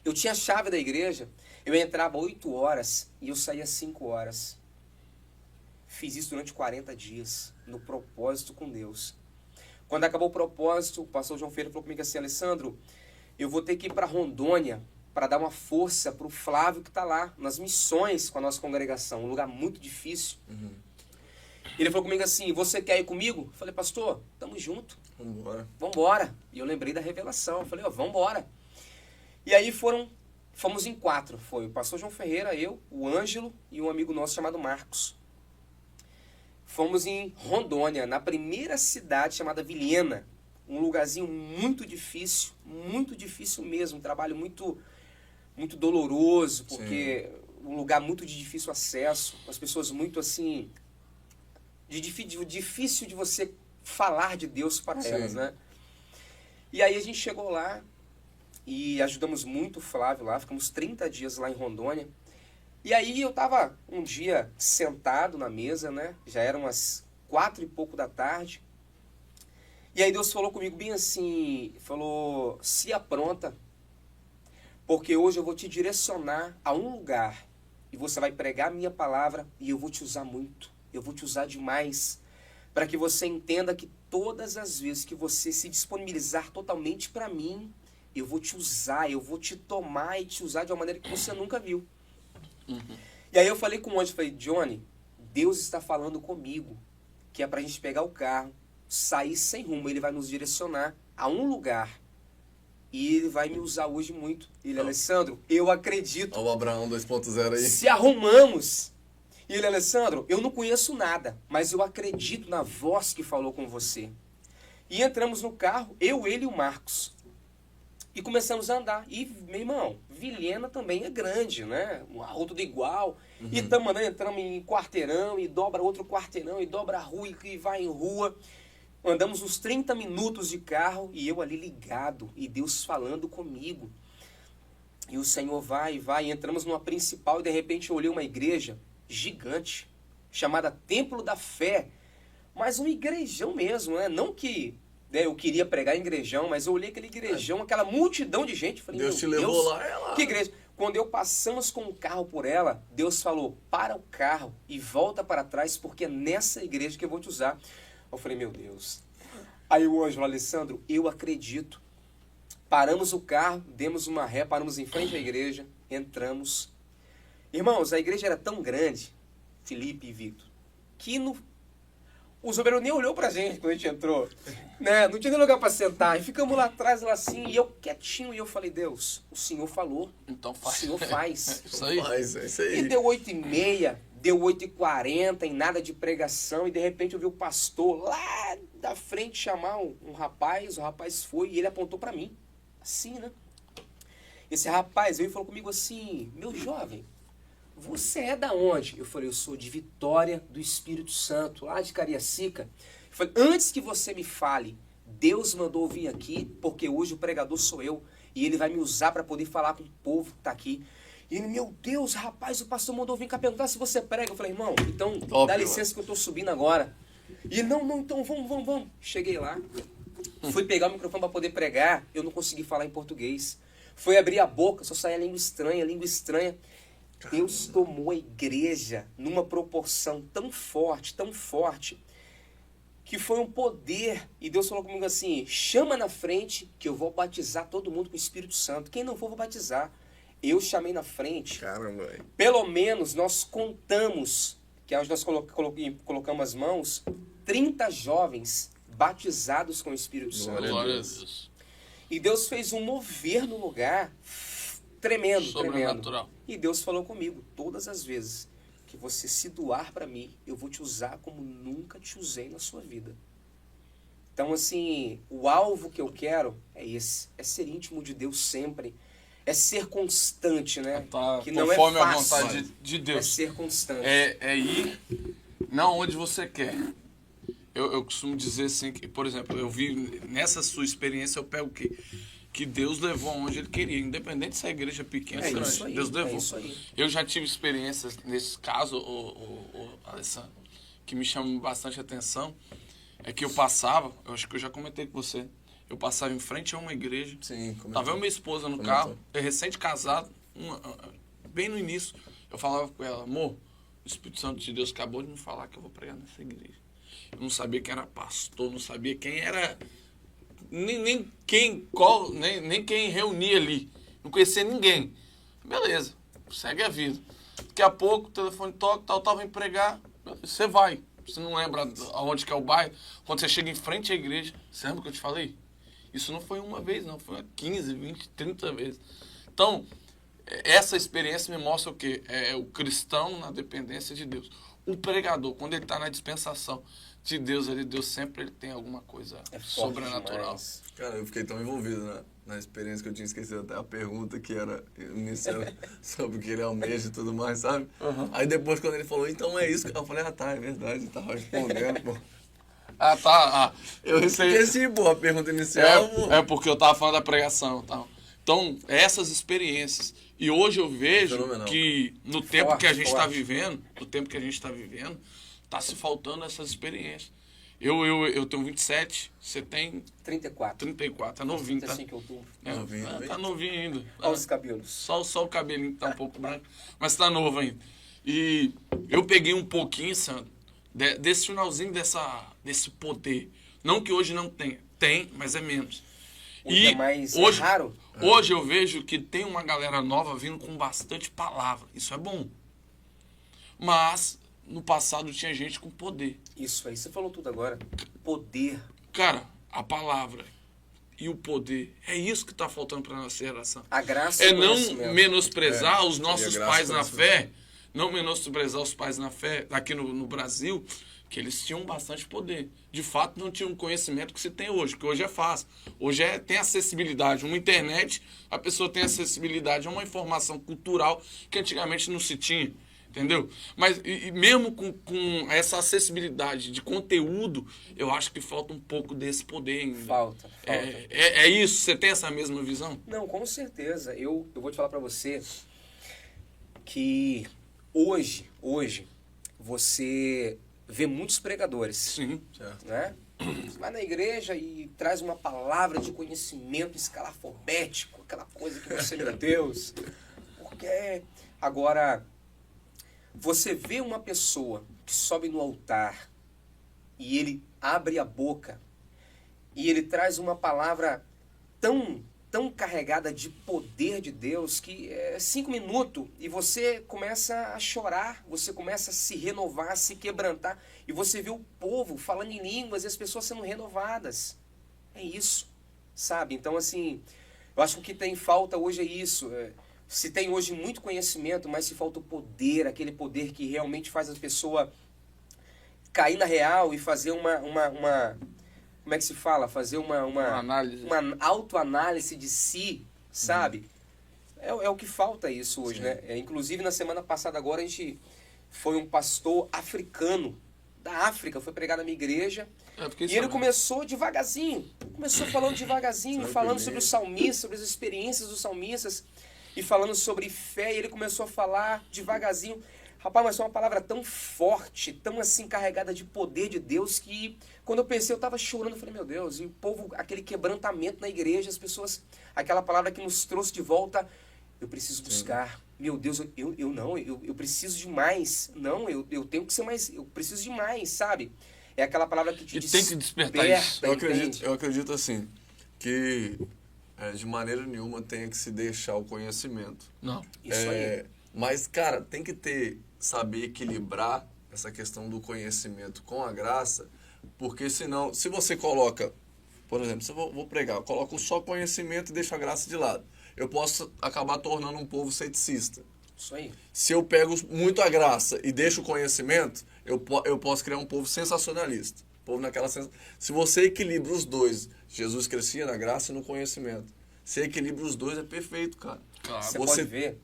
Eu tinha a chave da igreja, eu entrava 8 horas e eu saía 5 horas. Fiz isso durante 40 dias, no propósito com Deus. Quando acabou o propósito, o pastor João Ferreira falou comigo assim: Alessandro, eu vou ter que ir para Rondônia para dar uma força para o Flávio que está lá, nas missões com a nossa congregação, um lugar muito difícil. Ele falou comigo assim: você quer ir comigo? Eu falei: pastor, tamo junto. Vambora. E eu lembrei da revelação, eu falei: vambora. E aí fomos em 4, foi o pastor João Ferreira, eu, o Ângelo e um amigo nosso chamado Marcos. Fomos em Rondônia, na primeira cidade chamada Vilhena, um lugarzinho muito difícil mesmo, um trabalho muito, muito doloroso, porque um lugar muito de difícil acesso, as pessoas muito assim, difícil de você falar de Deus para elas, né? E aí a gente chegou lá, e ajudamos muito o Flávio lá, ficamos 30 dias lá em Rondônia. E aí eu tava um dia sentado na mesa, né? Já eram umas 4 e pouco da tarde. E aí Deus falou comigo bem assim, falou: se apronta, porque hoje eu vou te direcionar a um lugar, e você vai pregar a minha palavra, e eu vou te usar muito, eu vou te usar demais, para que você entenda que todas as vezes que você se disponibilizar totalmente para mim, eu vou te usar, eu vou te tomar e te usar de uma maneira que você nunca viu. E aí eu falei com o anjo, falei: Johnny, Deus está falando comigo, que é pra gente pegar o carro, sair sem rumo, ele vai nos direcionar a um lugar, e ele vai me usar hoje muito. Ele: Alessandro, eu acredito. Olha o Abraão 2.0 aí. Se arrumamos. E ele: Alessandro, eu não conheço nada, mas eu acredito na voz que falou com você. E entramos no carro, eu, ele e o Marcos. E começamos a andar. E, meu irmão, Vilhena também é grande, né? Uma rua tudo igual. E estamos entramos em quarteirão, e dobra outro quarteirão, e dobra a rua, e vai em rua. Andamos uns 30 minutos de carro, e eu ali ligado, e Deus falando comigo. E o Senhor vai, e entramos numa principal, e de repente eu olhei uma igreja gigante, chamada Templo da Fé. Mas um igrejão mesmo, né? Não que... eu queria pregar em igrejão, mas eu olhei aquele igrejão, aquela multidão de gente. Falei: Deus te levou lá, é lá. Que igreja? Quando eu passamos com o carro por ela, Deus falou: para o carro e volta para trás, porque é nessa igreja que eu vou te usar. Eu falei: meu Deus. Aí o anjo: Alessandro, eu acredito, Paramos o carro, demos uma ré, paramos em frente à igreja, entramos. Irmãos, a igreja era tão grande, Felipe e Victor, que o Zobeiro nem olhou pra gente quando a gente entrou. Né? Não tinha nem lugar pra sentar. E ficamos lá atrás, lá assim, e eu quietinho. E eu falei, Deus, o Senhor falou. Então faz. O Senhor faz. Isso aí. Faz, é isso aí. E deu 8h30, deu 8h40, em nada de pregação. E de repente eu vi o pastor lá da frente chamar um rapaz. O rapaz foi e ele apontou pra mim. Assim, né? Esse rapaz veio e falou comigo assim, meu jovem, você é da onde? Eu falei, eu sou de Vitória do Espírito Santo, lá de Cariacica. Eu falei, antes que você me fale, Deus mandou vir aqui, porque hoje o pregador sou eu, e ele vai me usar para poder falar com o povo que está aqui. E ele, meu Deus, rapaz, o pastor mandou vir cá perguntar se você prega. Eu falei, irmão, então dá licença que eu estou subindo agora. E ele, não, então vamos. Cheguei lá, fui pegar o microfone para poder pregar, eu não consegui falar em português. Foi abrir a boca, só saía língua estranha. Deus tomou a igreja numa proporção tão forte, que foi um poder. E Deus falou comigo assim, chama na frente que eu vou batizar todo mundo com o Espírito Santo. Quem não for, vou batizar. Eu chamei na frente. Caramba, velho. Pelo menos nós contamos, que nós colocamos as mãos, 30 jovens batizados com o Espírito Santo. Glória a Deus. E Deus fez um mover no lugar tremendo. Sobrenatural. E Deus falou comigo, todas as vezes que você se doar para mim, eu vou te usar como nunca te usei na sua vida. Então, assim, o alvo que eu quero é esse, é ser íntimo de Deus sempre, é ser constante, né? Tá, que não é conforme a fácil, vontade de Deus. é ser constante. É ir não onde você quer. Eu costumo dizer assim, que, por exemplo, eu vi nessa sua experiência, eu pego o quê? Que Deus levou aonde Ele queria, independente se a igreja é pequena ou grande. Deus levou. Isso aí. Eu já tive experiências nesse caso, Alessandro, que me chamam bastante atenção, é que eu passava, eu acho que eu já comentei com você, eu passava em frente a uma igreja, Sim, comentou. tava eu e minha esposa no carro, eu recente-casado, bem no início, eu falava com ela, amor, o Espírito Santo de Deus acabou de me falar que eu vou pregar nessa igreja. Eu não sabia quem era pastor, não sabia quem era... Nem quem reunia ali. Não conhecia ninguém. Beleza, segue a vida. Daqui a pouco o telefone toca, tal, tava em pregar. Você vai. Você não lembra aonde que é o bairro. Quando você chega em frente à igreja, você lembra o que eu te falei? Isso não foi uma vez, não. Foi 15, 20, 30 vezes. Então, essa experiência me mostra o quê? É o cristão na dependência de Deus. O pregador, quando ele está na dispensação de Deus, Deus sempre tem alguma coisa sobrenatural. Demais. Cara, eu fiquei tão envolvido na experiência que eu tinha esquecido até a pergunta que era inicial sobre o que ele almeja e tudo mais, sabe? Uhum. Aí depois quando ele falou, então é isso, eu falei, é verdade, ele tava respondendo, pô. Eu esqueci, pô, a pergunta inicial. É porque eu tava falando da pregação e tal. Então, essas experiências. E hoje eu vejo que no tempo que a gente está vivendo, tá se faltando essas experiências. Eu tenho 27, você tem 34, tá novinho, tá? 35 de outubro. Tá novinho ainda. Olha os cabelos. Só o cabelinho que tá um pouco branco, mas tá novo ainda. E eu peguei um pouquinho, Sandro, desse finalzinho desse poder. Não que hoje não tenha. Tem, mas é menos. Hoje é mais raro. Hoje eu vejo que tem uma galera nova vindo com bastante palavra. Isso é bom. Mas no passado tinha gente com poder. Isso aí, você falou tudo agora. Poder. Cara, a palavra e o poder, é isso que está faltando para nossa geração. A graça é não menosprezar os nossos pais na fé. Não menosprezar os pais na fé aqui no Brasil, que eles tinham bastante poder. De fato, não tinham o conhecimento que se tem hoje, que hoje é fácil. Hoje tem acessibilidade. Uma internet, a pessoa tem acessibilidade a uma informação cultural que antigamente não se tinha. Entendeu? Mas e mesmo com essa acessibilidade de conteúdo, eu acho que falta um pouco desse poder ainda. Falta. É isso? Você tem essa mesma visão? Não, com certeza. Eu vou te falar pra você que hoje você vê muitos pregadores. Sim. Né? Você vai na igreja e traz uma palavra de conhecimento escalafobético, aquela coisa que você, meu Deus, porque agora você vê uma pessoa que sobe no altar e ele abre a boca e ele traz uma palavra tão tão carregada de poder de Deus que é 5 minutos e você começa a chorar, você começa a se renovar, a se quebrantar, e você vê o povo falando em línguas e as pessoas sendo renovadas. É isso, sabe? Então, assim, eu acho que o que tem falta hoje é isso. Se tem hoje muito conhecimento, mas se falta o poder, aquele poder que realmente faz a pessoa cair na real e fazer uma como é que se fala? Fazer uma análise. Uma autoanálise de si, sabe? É o que falta isso hoje, Sim. né? Inclusive, na semana passada agora, a gente foi um pastor africano da África, foi pregar na minha igreja. E ele começou devagarzinho. Começou falando devagarzinho, falando sobre os salmistas, sobre as experiências dos salmistas, e falando sobre fé, e ele começou a falar devagarzinho. Rapaz, mas foi uma palavra tão forte, tão assim carregada de poder de Deus, que quando eu pensei, eu estava chorando, eu falei, meu Deus, e o povo, aquele quebrantamento na igreja, as pessoas, aquela palavra que nos trouxe de volta, eu preciso buscar, meu Deus, eu preciso de mais, não, eu tenho que ser mais, eu preciso de mais, sabe? É aquela palavra que te tem que despertar isso. Eu acredito assim, que de maneira nenhuma tenha que se deixar o conhecimento. Não. Isso aí. Mas, cara, tem que saber equilibrar essa questão do conhecimento com a graça, porque senão, se você coloca, por exemplo, se eu vou pregar, eu coloco só conhecimento e deixo a graça de lado, eu posso acabar tornando um povo ceticista. Isso aí. Se eu pego muito a graça e deixo o conhecimento, eu posso criar um povo sensacionalista. Povo naquela Se você equilibra os dois, Jesus crescia na graça e no conhecimento. Se equilibra os dois, é perfeito, cara. Claro. Você pode ver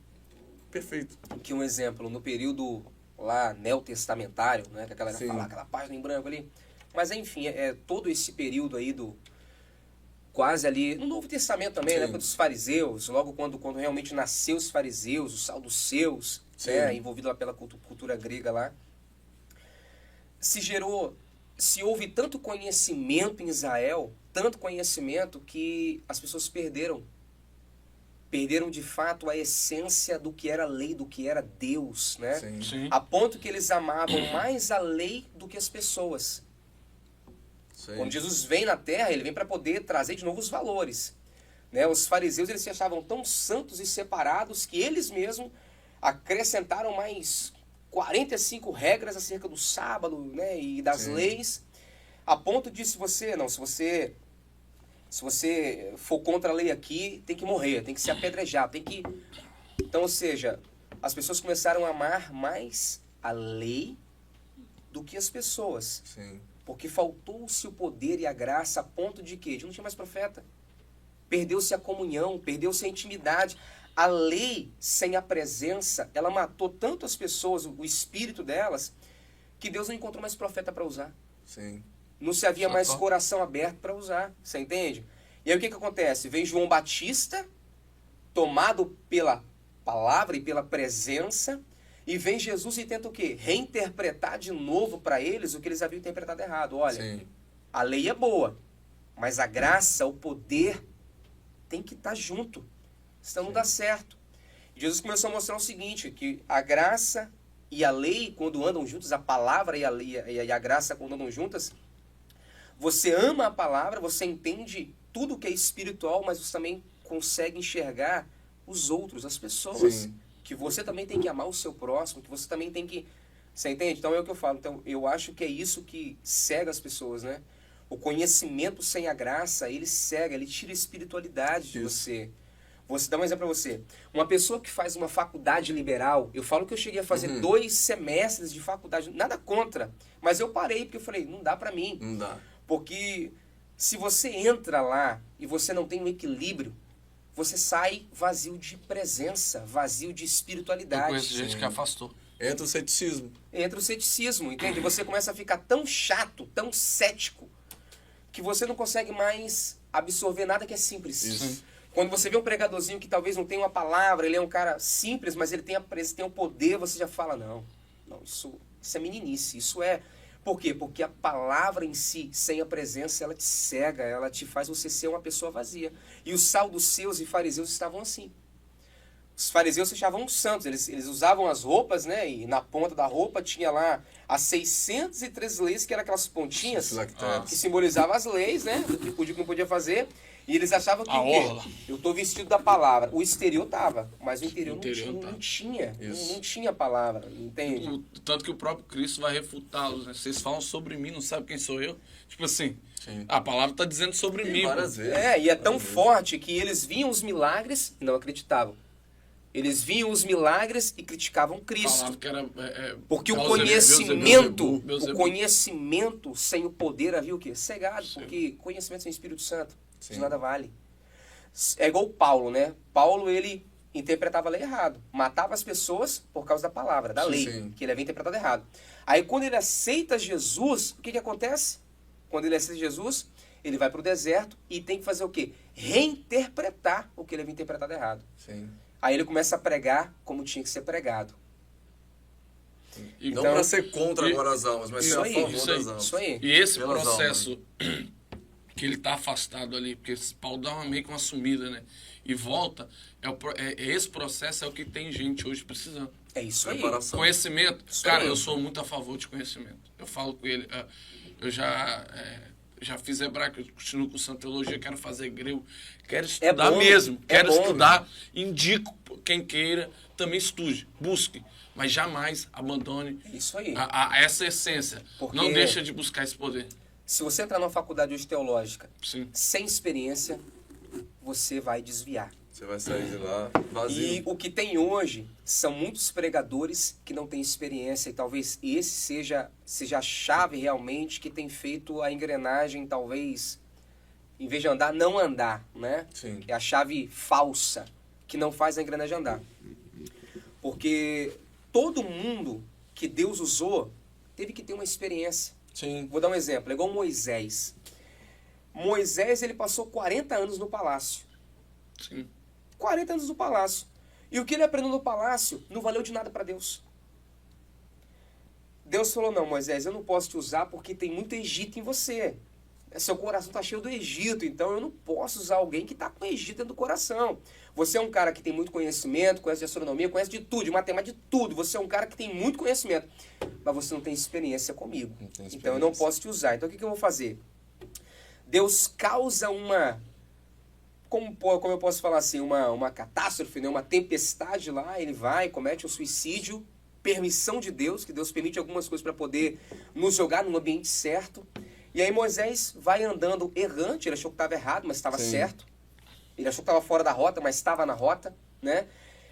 Perfeito. que um exemplo, no período lá neotestamentário, né, que a galera Sim. fala, aquela página em branco ali, mas enfim, todo esse período aí do quase ali, no Novo Testamento também, Sim. na época dos fariseus, logo quando realmente nasceu os fariseus, os saduceus, né, envolvido lá pela cultura grega lá, se houve tanto conhecimento em Israel, tanto conhecimento, que as pessoas perderam de fato a essência do que era lei, do que era Deus, né? Sim. Sim. A ponto que eles amavam mais a lei do que as pessoas. Sim. Quando Jesus vem na Terra, ele vem para poder trazer de novo os valores, né? Os fariseus, eles se achavam tão santos e separados que eles mesmos acrescentaram mais 45 regras acerca do sábado, né, e das Sim. leis, a ponto de se você for contra a lei aqui, tem que morrer, tem que ser apedrejado, tem que... Então, ou seja, as pessoas começaram a amar mais a lei do que as pessoas. Sim. Porque faltou-se o poder e a graça a ponto de quê? De não tinha mais profeta. Perdeu-se a comunhão, perdeu-se a intimidade. A lei, sem a presença, ela matou tanto as pessoas, o espírito delas, que Deus não encontrou mais profeta para usar. Sim. Não se havia mais coração aberto para usar, você entende? E aí o que acontece? Vem João Batista, tomado pela palavra e pela presença, e vem Jesus e tenta o quê? Reinterpretar de novo para eles o que eles haviam interpretado errado. Olha, Sim. a lei é boa, mas a graça, o poder, tem que estar junto, senão não dá certo. E Jesus começou a mostrar o seguinte, que a graça e a lei, quando andam juntos, a palavra e a lei e a graça quando andam juntas, você ama a palavra, você entende tudo que é espiritual, mas você também consegue enxergar os outros, as pessoas. Sim. Que você também tem que amar o seu próximo, que você também tem que... Você entende? Então é o que eu falo. Então eu acho que é isso que cega as pessoas, né? O conhecimento sem a graça, ele cega, ele tira a espiritualidade de você. Vou dar um exemplo para você. Uma pessoa que faz uma faculdade liberal, eu falo que eu cheguei a fazer 2 semestres de faculdade, nada contra, mas eu parei porque eu falei, não dá para mim. Não dá. Porque se você entra lá e você não tem um equilíbrio, você sai vazio de presença, vazio de espiritualidade. Eu conheço gente que afastou. Entra o ceticismo. Entra o ceticismo, entende? Você começa a ficar tão chato, tão cético, que você não consegue mais absorver nada que é simples. Isso. Quando você vê um pregadorzinho que talvez não tenha uma palavra, ele é um cara simples, mas ele tem o poder, você já fala, não, isso é meninice, isso é... Por quê? Porque a palavra em si, sem a presença, ela te cega, ela te faz você ser uma pessoa vazia. E os saduceus e fariseus estavam assim. Os fariseus se achavam santos, eles usavam as roupas, né? E na ponta da roupa tinha lá as 603 leis, que eram aquelas pontinhas que simbolizavam as leis, né? Do que podia e que não podia fazer. E eles achavam que A o quê? orla. Eu tô vestido da palavra. O exterior tava, mas o interior, O interior não tava. tinha. Isso. Não tinha palavra, entende? Tanto que o próprio Cristo vai refutá-los, né? Vocês falam sobre mim, não sabem quem sou eu? Tipo assim, Sim. a palavra tá dizendo sobre mim. Várias pô. vezes. E é tão Várias vezes. forte que eles viam os milagres e não acreditavam. Eles viam os milagres e criticavam Cristo. Falavam que era... Porque o Beelzebub. conhecimento sem o poder havia o quê? Cegado, Sim. porque conhecimento sem Espírito Santo de Sim. nada vale. É igual o Paulo, né? Paulo, ele interpretava a lei errado. Matava as pessoas por causa da palavra, da Sim, lei, sim. que ele havia interpretado errado. Aí quando ele aceita Jesus, o que acontece? Quando ele aceita Jesus, ele vai para o deserto e tem que fazer o quê? Reinterpretar o que ele havia interpretado errado. Sim. Aí ele começa a pregar como tinha que ser pregado. E, Não Então- para ser contra e- agora as almas, mas ser Isso a aí, favor isso das aí, almas. Isso aí. e esse Pelas processo que ele tá afastado ali, porque esse Paulo dá meio que uma sumida, né? E volta, esse processo é o que tem gente hoje precisando. É isso aí. Preparação. Conhecimento. Isso Cara, aí. eu sou muito a favor de conhecimento. Eu falo com ele, eu já fiz hebraico, eu continuo com Santa Teologia, quero fazer grego, quero estudar bom, mesmo, é quero bom, estudar, indico quem queira, também estude, busque, mas jamais abandone É isso aí. essa essência. Porque- Não deixa de buscar esse poder. Se você entrar numa faculdade hoje teológica Sim. sem experiência, você vai desviar. Você vai sair de lá E vazio. o que tem hoje são muitos pregadores que não têm experiência e talvez esse seja a chave realmente que tem feito a engrenagem, talvez, em vez de andar, não andar, né? Sim. É a chave falsa que não faz a engrenagem andar. Porque todo mundo que Deus usou teve que ter uma experiência. Sim. Vou dar um exemplo, é igual Moisés. Moisés, ele passou 40 anos no palácio. Sim. 40 anos no palácio. E o que ele aprendeu no palácio não valeu de nada para Deus. Deus falou, não, Moisés, eu não posso te usar porque tem muito Egito em você. Seu coração está cheio do Egito, então eu não posso usar alguém que está com Egito dentro do coração. Você é um cara que tem muito conhecimento, conhece de astronomia, conhece de tudo, de matemática, de tudo. Você é um cara que tem muito conhecimento, mas você não tem experiência comigo. Não tem Então eu não experiência. posso te usar. Então o que eu vou fazer? Deus causa uma... Como eu posso falar assim, uma catástrofe, né? Uma tempestade lá, ele vai, comete um suicídio, permissão de Deus, que Deus permite algumas coisas para poder nos jogar num ambiente certo. E aí Moisés vai andando errante, ele achou que estava errado, mas estava Sim. certo. Ele achou que estava fora da rota, mas estava na rota, né?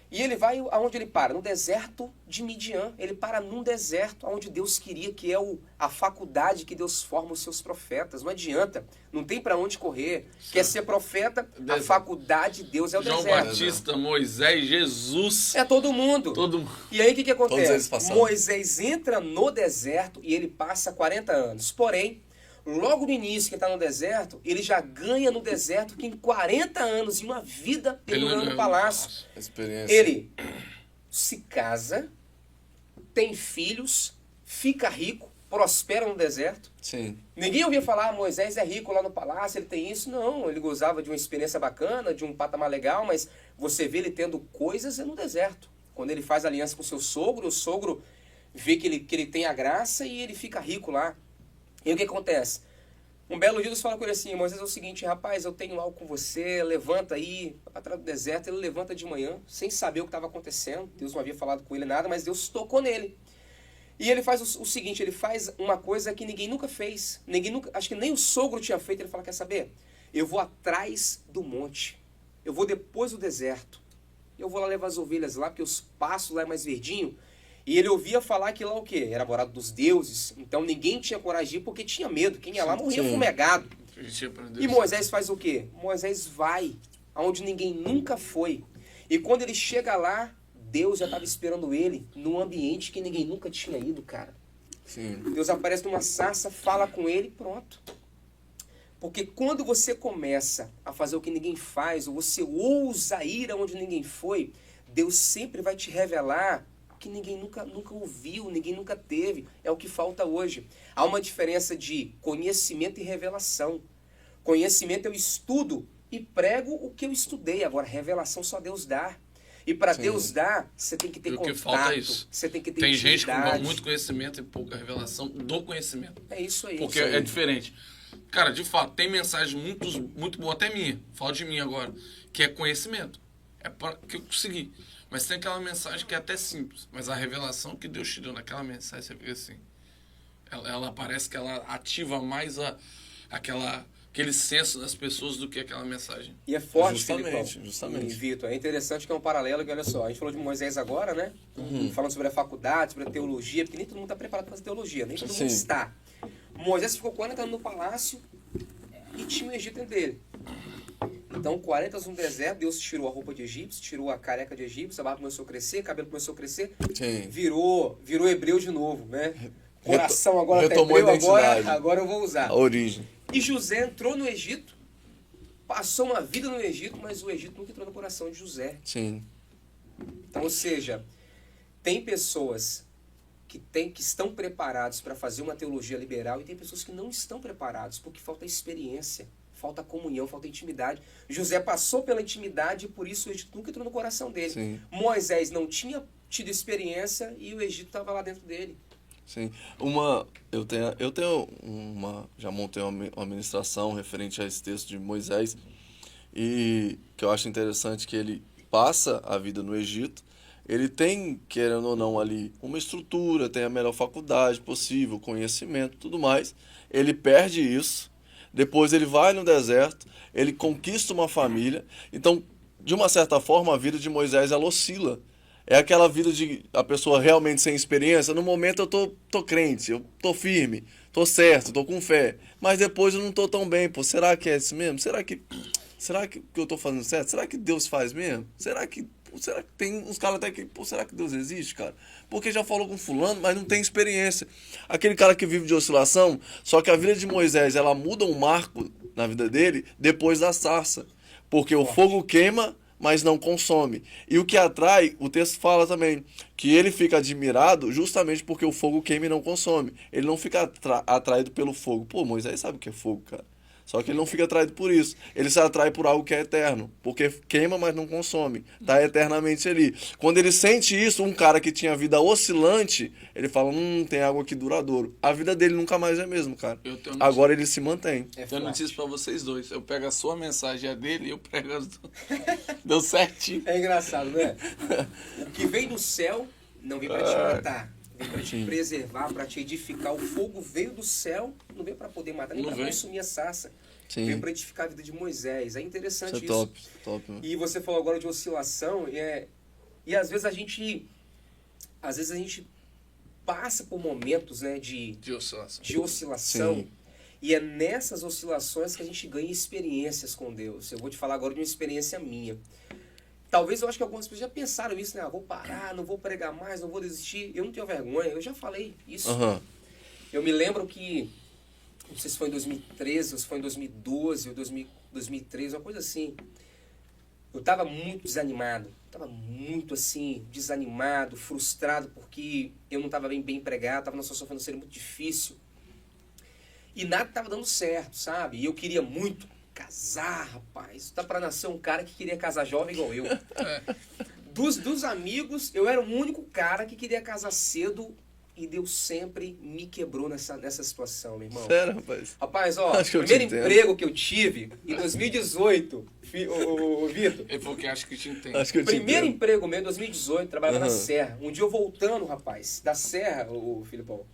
E ele vai aonde ele para? No deserto de Midian. Ele para num deserto onde Deus queria, que é a faculdade que Deus forma os seus profetas. Não adianta, não tem para onde correr. Quer ser profeta, a Deserto. faculdade de Deus é o João deserto. Batista, Moisés, Jesus, É todo mundo. todo mundo. E aí o que Todos eles acontece? passaram. Moisés entra no deserto e ele passa 40 anos. Porém, logo no início que está no deserto, ele já ganha no deserto que em 40 anos, em uma vida, ele Ele ganha não no palácio. Experiência. Ele se casa, tem filhos, fica rico, prospera no deserto. Sim. Ninguém ouvia falar, Moisés é rico lá no palácio, ele tem isso. Não, ele gozava de uma experiência bacana, de um patamar legal, mas você vê ele tendo coisas no deserto. Quando ele faz aliança com seu sogro, o sogro vê que ele tem a graça e ele fica rico lá. E o que acontece? Um belo dia Deus fala com ele assim, Moisés, é o seguinte, rapaz, eu tenho algo com você, levanta aí, atrás do deserto. Ele levanta de manhã, sem saber o que estava acontecendo. Deus não havia falado com ele nada, mas Deus tocou nele. E ele faz o seguinte, ele faz uma coisa que ninguém nunca fez. Acho que nem o sogro tinha feito. Ele fala, quer saber? Eu vou atrás do monte. Eu vou depois do deserto. Eu vou lá levar as ovelhas lá, porque os pastos lá é mais verdinho. E ele ouvia falar que lá o quê? Era morada dos deuses. Então ninguém tinha coragem de ir porque tinha medo. Quem ia lá morria Sim. fumegado. A gente aprendeu E isso. Moisés faz o quê? Moisés vai aonde ninguém nunca foi. E quando ele chega lá, Deus já estava esperando ele num ambiente que ninguém nunca tinha ido, cara. Sim. Deus aparece numa sarça, fala com ele e pronto. Porque quando você começa a fazer o que ninguém faz, ou você ousa ir aonde ninguém foi, Deus sempre vai te revelar o que ninguém nunca ouviu, ninguém nunca teve. É o que falta hoje. Há uma diferença de conhecimento e revelação. Conhecimento eu estudo e prego o que eu estudei. Agora, revelação só Deus dá. E para Sim. Deus dar, você tem que ter E o que contato. falta é isso. Você tem que ter Tem gente com intimidade. muito conhecimento e pouca revelação do conhecimento. É isso aí. Porque Isso aí. é diferente. Cara, de fato, tem mensagem muito boa, até minha, falo de mim agora, que é conhecimento. É para que eu consegui. Mas tem aquela mensagem que é até simples, mas a revelação que Deus te deu naquela mensagem, você fica assim, ela parece que ela ativa mais aquele senso das pessoas do que aquela mensagem. E é forte, Justamente. E, Vitor, é interessante que é um paralelo que, olha só, a gente falou de Moisés agora, né? Falando sobre a faculdade, sobre a teologia, porque nem todo mundo está preparado para fazer teologia, nem todo mundo está. Moisés ficou 40 anos no palácio e tinha o Egito dentro dele. Então, 40 anos no deserto, Deus tirou a roupa de egípcio, tirou a careca de egípcio, a barba começou a crescer, cabelo começou a crescer, virou hebreu de novo, né? Coração agora tá hebreu, agora eu vou usar. A origem. E José entrou no Egito, passou uma vida no Egito, mas o Egito nunca entrou no coração de José. Sim. Então, ou seja, tem pessoas que estão preparados para fazer uma teologia liberal e tem pessoas que não estão preparados porque falta experiência, falta comunhão, falta intimidade. José passou pela intimidade e por isso o Egito nunca entrou no coração dele. Sim. Moisés não tinha tido experiência e o Egito estava lá dentro dele. Sim. Já montei uma ministração referente a esse texto de Moisés e que eu acho interessante que ele passa a vida no Egito. Ele tem, querendo ou não, ali uma estrutura, tem a melhor faculdade possível, conhecimento, tudo mais. Ele perde isso, depois ele vai no deserto, ele conquista uma família. Então, de uma certa forma, a vida de Moisés ela oscila. É aquela vida de a pessoa realmente sem experiência. No momento eu tô crente, eu tô firme, tô certo, tô com fé. Mas depois eu não tô tão bem, pô. Será que é isso mesmo? Será que eu tô fazendo certo? Será que Deus faz mesmo? Será que tem uns caras até que, pô, será que Deus existe, cara? Porque já falou com fulano, mas não tem experiência. Aquele cara que vive de oscilação, só que a vida de Moisés, ela muda um marco na vida dele depois da sarça. Porque o fogo queima, mas não consome. E o que atrai, o texto fala também, que ele fica admirado justamente porque o fogo queima e não consome. Ele não fica atraído pelo fogo. Pô, Moisés sabe o que é fogo, cara. Só que ele não fica atraído por isso. Ele se atrai por algo que é eterno. Porque queima, mas não consome. Está eternamente ali. Quando ele sente isso, um cara que tinha vida oscilante, ele fala, tem algo aqui duradouro. A vida dele nunca mais é a mesma, cara. Agora ele se mantém. Eu tenho notícia pra vocês dois. Eu pego a sua mensagem, a dele, e eu pego as duas. Deu certinho. É engraçado, né? O que vem do céu não vem pra te matar. Veio para te preservar, para te edificar. O fogo veio do céu, não veio para poder matar, nem para consumir a sarça. Sim. Veio para edificar a vida de Moisés. É interessante isso. Top. E você falou agora de oscilação, e às vezes a gente passa por momentos, né, de oscilação. Sim. E é nessas oscilações que a gente ganha experiências com Deus. Eu vou te falar agora de uma experiência minha. Talvez eu acho que algumas pessoas já pensaram isso, né? Vou parar, não vou pregar mais, não vou desistir. Eu não tenho vergonha, eu já falei isso. Eu me lembro que, não sei se foi em 2013, ou se foi em 2012, ou 2013, uma coisa assim. Eu estava muito desanimado, desanimado, frustrado, porque eu não estava bem empregado, estava numa situação financeira muito difícil. E nada estava dando certo, sabe? E eu queria muito casar, rapaz. Tá pra nascer um cara que queria casar jovem igual eu. Dos amigos, eu era o único cara que queria casar cedo e Deus sempre me quebrou nessa situação, meu irmão. Sério, rapaz? Rapaz, ó, o primeiro emprego que eu tive em 2018, Vitor. É porque acho que te entendo. Primeiro emprego meu em 2018, trabalhava na Serra. Um dia eu voltando, rapaz, da Serra, o Filipão.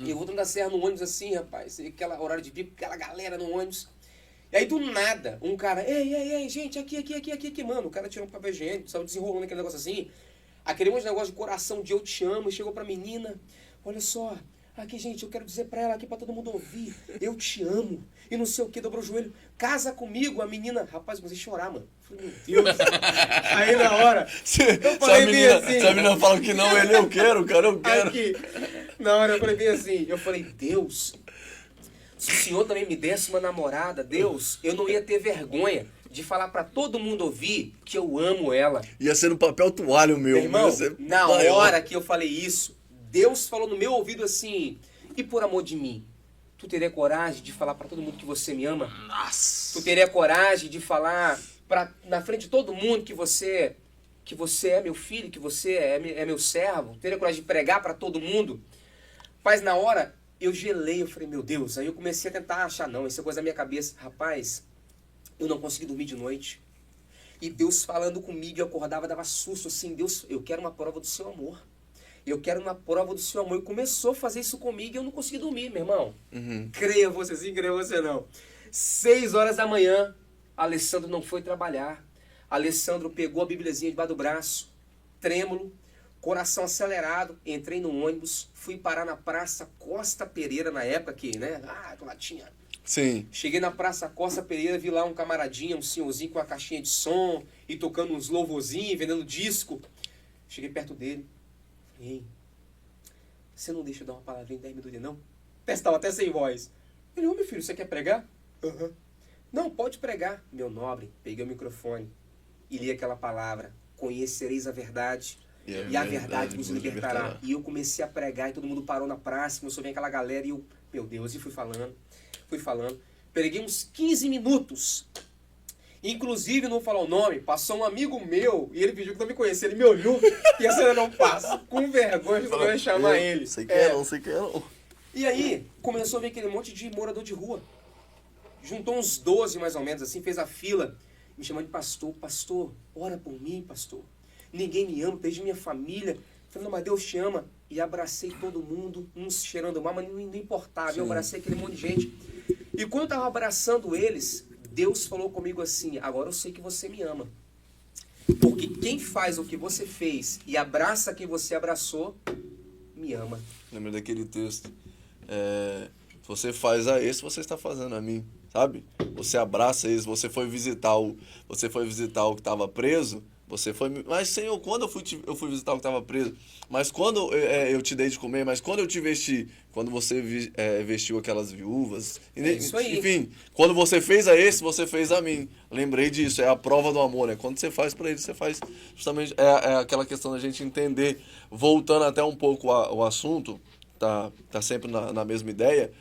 E eu voltando da Serra no ônibus assim, rapaz, aquela horário de bico, aquela galera no ônibus. E aí, do nada, um cara, ei, gente, aqui, mano. O cara tirou um papel higiênico, saiu desenrolando aquele negócio assim. Aquele monte de negócio de coração de eu te amo. E chegou pra menina, olha só, aqui, gente, eu quero dizer pra ela aqui, pra todo mundo ouvir. Eu te amo. E não sei o que, dobrou o joelho. Casa comigo, a menina. Rapaz, eu comecei a chorar, mano. Falei, meu Deus. Aí, na hora, eu falei bem assim. Se a menina fala que não, eu quero, cara, eu quero. Aqui, na hora, eu falei bem assim. Eu falei, Deus, se o Senhor também me desse uma namorada, Deus, eu não ia ter vergonha de falar pra todo mundo ouvir que eu amo ela. Ia ser no papel toalha, meu irmão. Na hora que eu falei isso, Deus falou no meu ouvido assim, e por amor de mim, tu teria coragem de falar pra todo mundo que você me ama? Nossa! Tu teria coragem de falar na frente de todo mundo que você é meu filho, que você é meu servo? Tu teria coragem de pregar pra todo mundo? Mas na hora, eu gelei, eu falei, meu Deus. Aí eu comecei a tentar achar, não, isso é coisa da minha cabeça. Rapaz, eu não consegui dormir de noite. E Deus falando comigo, eu acordava, dava susto, assim, Deus, eu quero uma prova do seu amor. Eu quero uma prova do seu amor. E começou a fazer isso comigo e eu não consegui dormir, meu irmão. Creia você sim, creia você não. 6 horas da manhã, Alessandro não foi trabalhar. Alessandro pegou a bíbliazinha debaixo do braço, trêmulo, coração acelerado. Entrei no ônibus, fui parar na Praça Costa Pereira na época que, né? Lá tinha... Sim. Cheguei na Praça Costa Pereira, vi lá um camaradinha, um senhorzinho com uma caixinha de som e tocando uns louvorzinhos, vendendo disco. Cheguei perto dele. Ei, você não deixa eu dar uma palavrinha em 10 minutos, não? Estava até sem voz. Ele, meu filho, você quer pregar? Não, pode pregar. Meu nobre, peguei o microfone e li aquela palavra. Conhecereis a verdade e a verdade vos libertará. E eu comecei a pregar e todo mundo parou na praça, começou a vir aquela galera e eu, meu Deus, e fui falando. Preguei uns 15 minutos. Inclusive, não vou falar o nome, passou um amigo meu e ele pediu que não me conhecia. Ele me olhou e essa eu não passo. Com vergonha, eu ia chamar ele. Sei que é, não sei que é, não. E aí, começou a ver aquele monte de morador de rua. Juntou uns 12 mais ou menos, assim, fez a fila. Me chamando de pastor. Pastor, ora por mim, pastor. Ninguém me ama, perdi minha família. Falei, não, mas Deus te ama. E abracei todo mundo, uns cheirando mal, mas não importava. Eu abracei aquele monte de gente. E quando eu estava abraçando eles, Deus falou comigo assim, agora eu sei que você me ama. Porque quem faz o que você fez e abraça quem você abraçou, me ama. Lembra daquele texto? Se você faz a esse, você está fazendo a mim, sabe? Você abraça esse, você foi visitar o que estava preso, você foi... Mas, Senhor, quando eu fui visitar o que estava preso? Mas quando eu te dei de comer? Mas quando eu te vesti? Quando você vestiu aquelas viúvas? Isso aí. Enfim, quando você fez a esse, você fez a mim. Lembrei disso, é a prova do amor, né? Quando você faz para ele, você faz justamente... É aquela questão da gente entender, voltando até um pouco ao assunto, tá sempre na mesma ideia,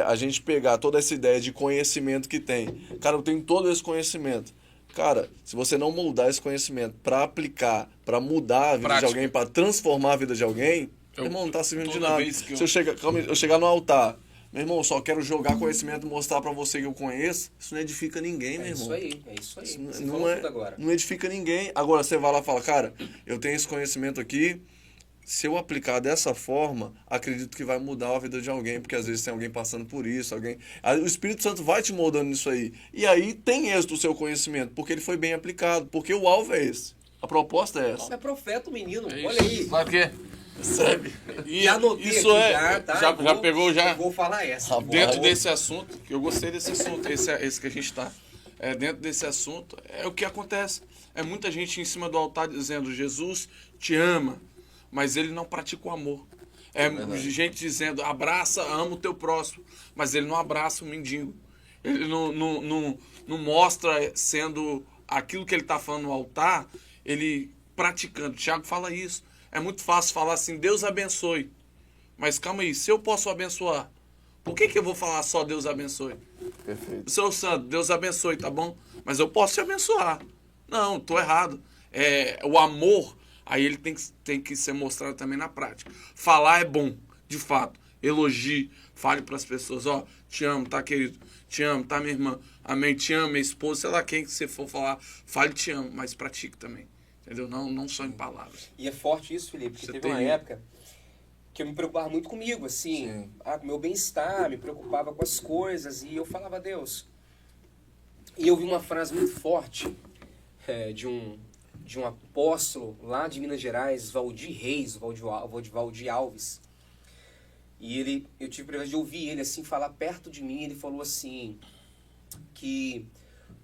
a gente pegar toda essa ideia de conhecimento que tem. Cara, eu tenho todo esse conhecimento. Cara, se você não moldar esse conhecimento para aplicar, para mudar a vida de alguém, para transformar a vida de alguém, meu irmão, não tá servindo de nada. Se eu chegar no altar, meu irmão, só quero jogar conhecimento e mostrar para você que eu conheço, isso não edifica ninguém, meu irmão. É isso aí. Isso não edifica ninguém. Agora você vai lá e fala, cara, eu tenho esse conhecimento aqui, se eu aplicar dessa forma, acredito que vai mudar a vida de alguém, porque às vezes tem alguém passando por isso, o Espírito Santo vai te moldando nisso aí. E aí tem êxito o seu conhecimento, porque ele foi bem aplicado, porque o alvo é esse. A proposta é essa. É profeta o menino, É olha aí. Sabe o quê? Percebe? E anotei isso aqui tá? já pegou já? Eu vou falar essa. Dentro desse assunto, que eu gostei desse assunto, esse que a gente está. Dentro desse assunto, é o que acontece. É muita gente em cima do altar dizendo, Jesus te ama, mas ele não pratica o amor. Gente dizendo, abraça, ama o teu próximo, mas ele não abraça o mendigo. Ele não mostra sendo aquilo que ele está falando no altar, ele praticando. Tiago fala isso. É muito fácil falar assim, Deus abençoe. Mas calma aí, se eu posso abençoar, por que eu vou falar só Deus abençoe? Perfeito. Seu santo, Deus abençoe, tá bom? Mas eu posso te abençoar. Não, tô errado. O amor, aí ele tem que ser mostrado também na prática. Falar é bom, de fato. Elogie, fale para as pessoas, ó, te amo, tá, querido? Te amo, tá, minha irmã? Amém, te amo, minha esposa, sei lá quem que você for falar, fale te amo, mas pratique também. Entendeu? Não só em palavras. E é forte isso, Felipe, porque teve uma época que eu me preocupava muito comigo, assim, com meu bem-estar, me preocupava com as coisas, e eu falava a Deus. E eu vi uma frase muito forte de um apóstolo lá de Minas Gerais, Valdir Reis, Valdir Alves. E eu tive o privilégio de ouvir ele assim falar perto de mim. Ele falou assim, que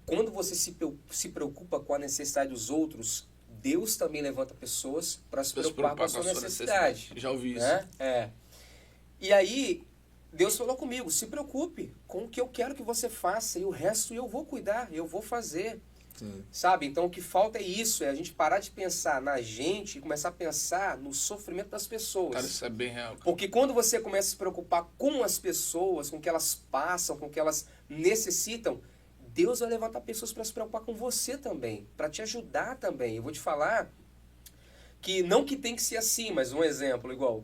quando você se preocupa com a necessidade dos outros, Deus também levanta pessoas para se preocupar com a sua necessidade. Já ouvi isso. Né? E aí, Deus falou comigo, se preocupe com o que eu quero que você faça, e o resto eu vou cuidar, eu vou fazer. Sim. Sabe? Então o que falta é isso, é a gente parar de pensar na gente e começar a pensar no sofrimento das pessoas. Cara, isso é bem real. Cara. Porque quando você começa a se preocupar com as pessoas, com o que elas passam, com o que elas necessitam, Deus vai levantar pessoas para se preocupar com você também, para te ajudar também. Eu vou te falar que não que tem que ser assim, mas um exemplo igual.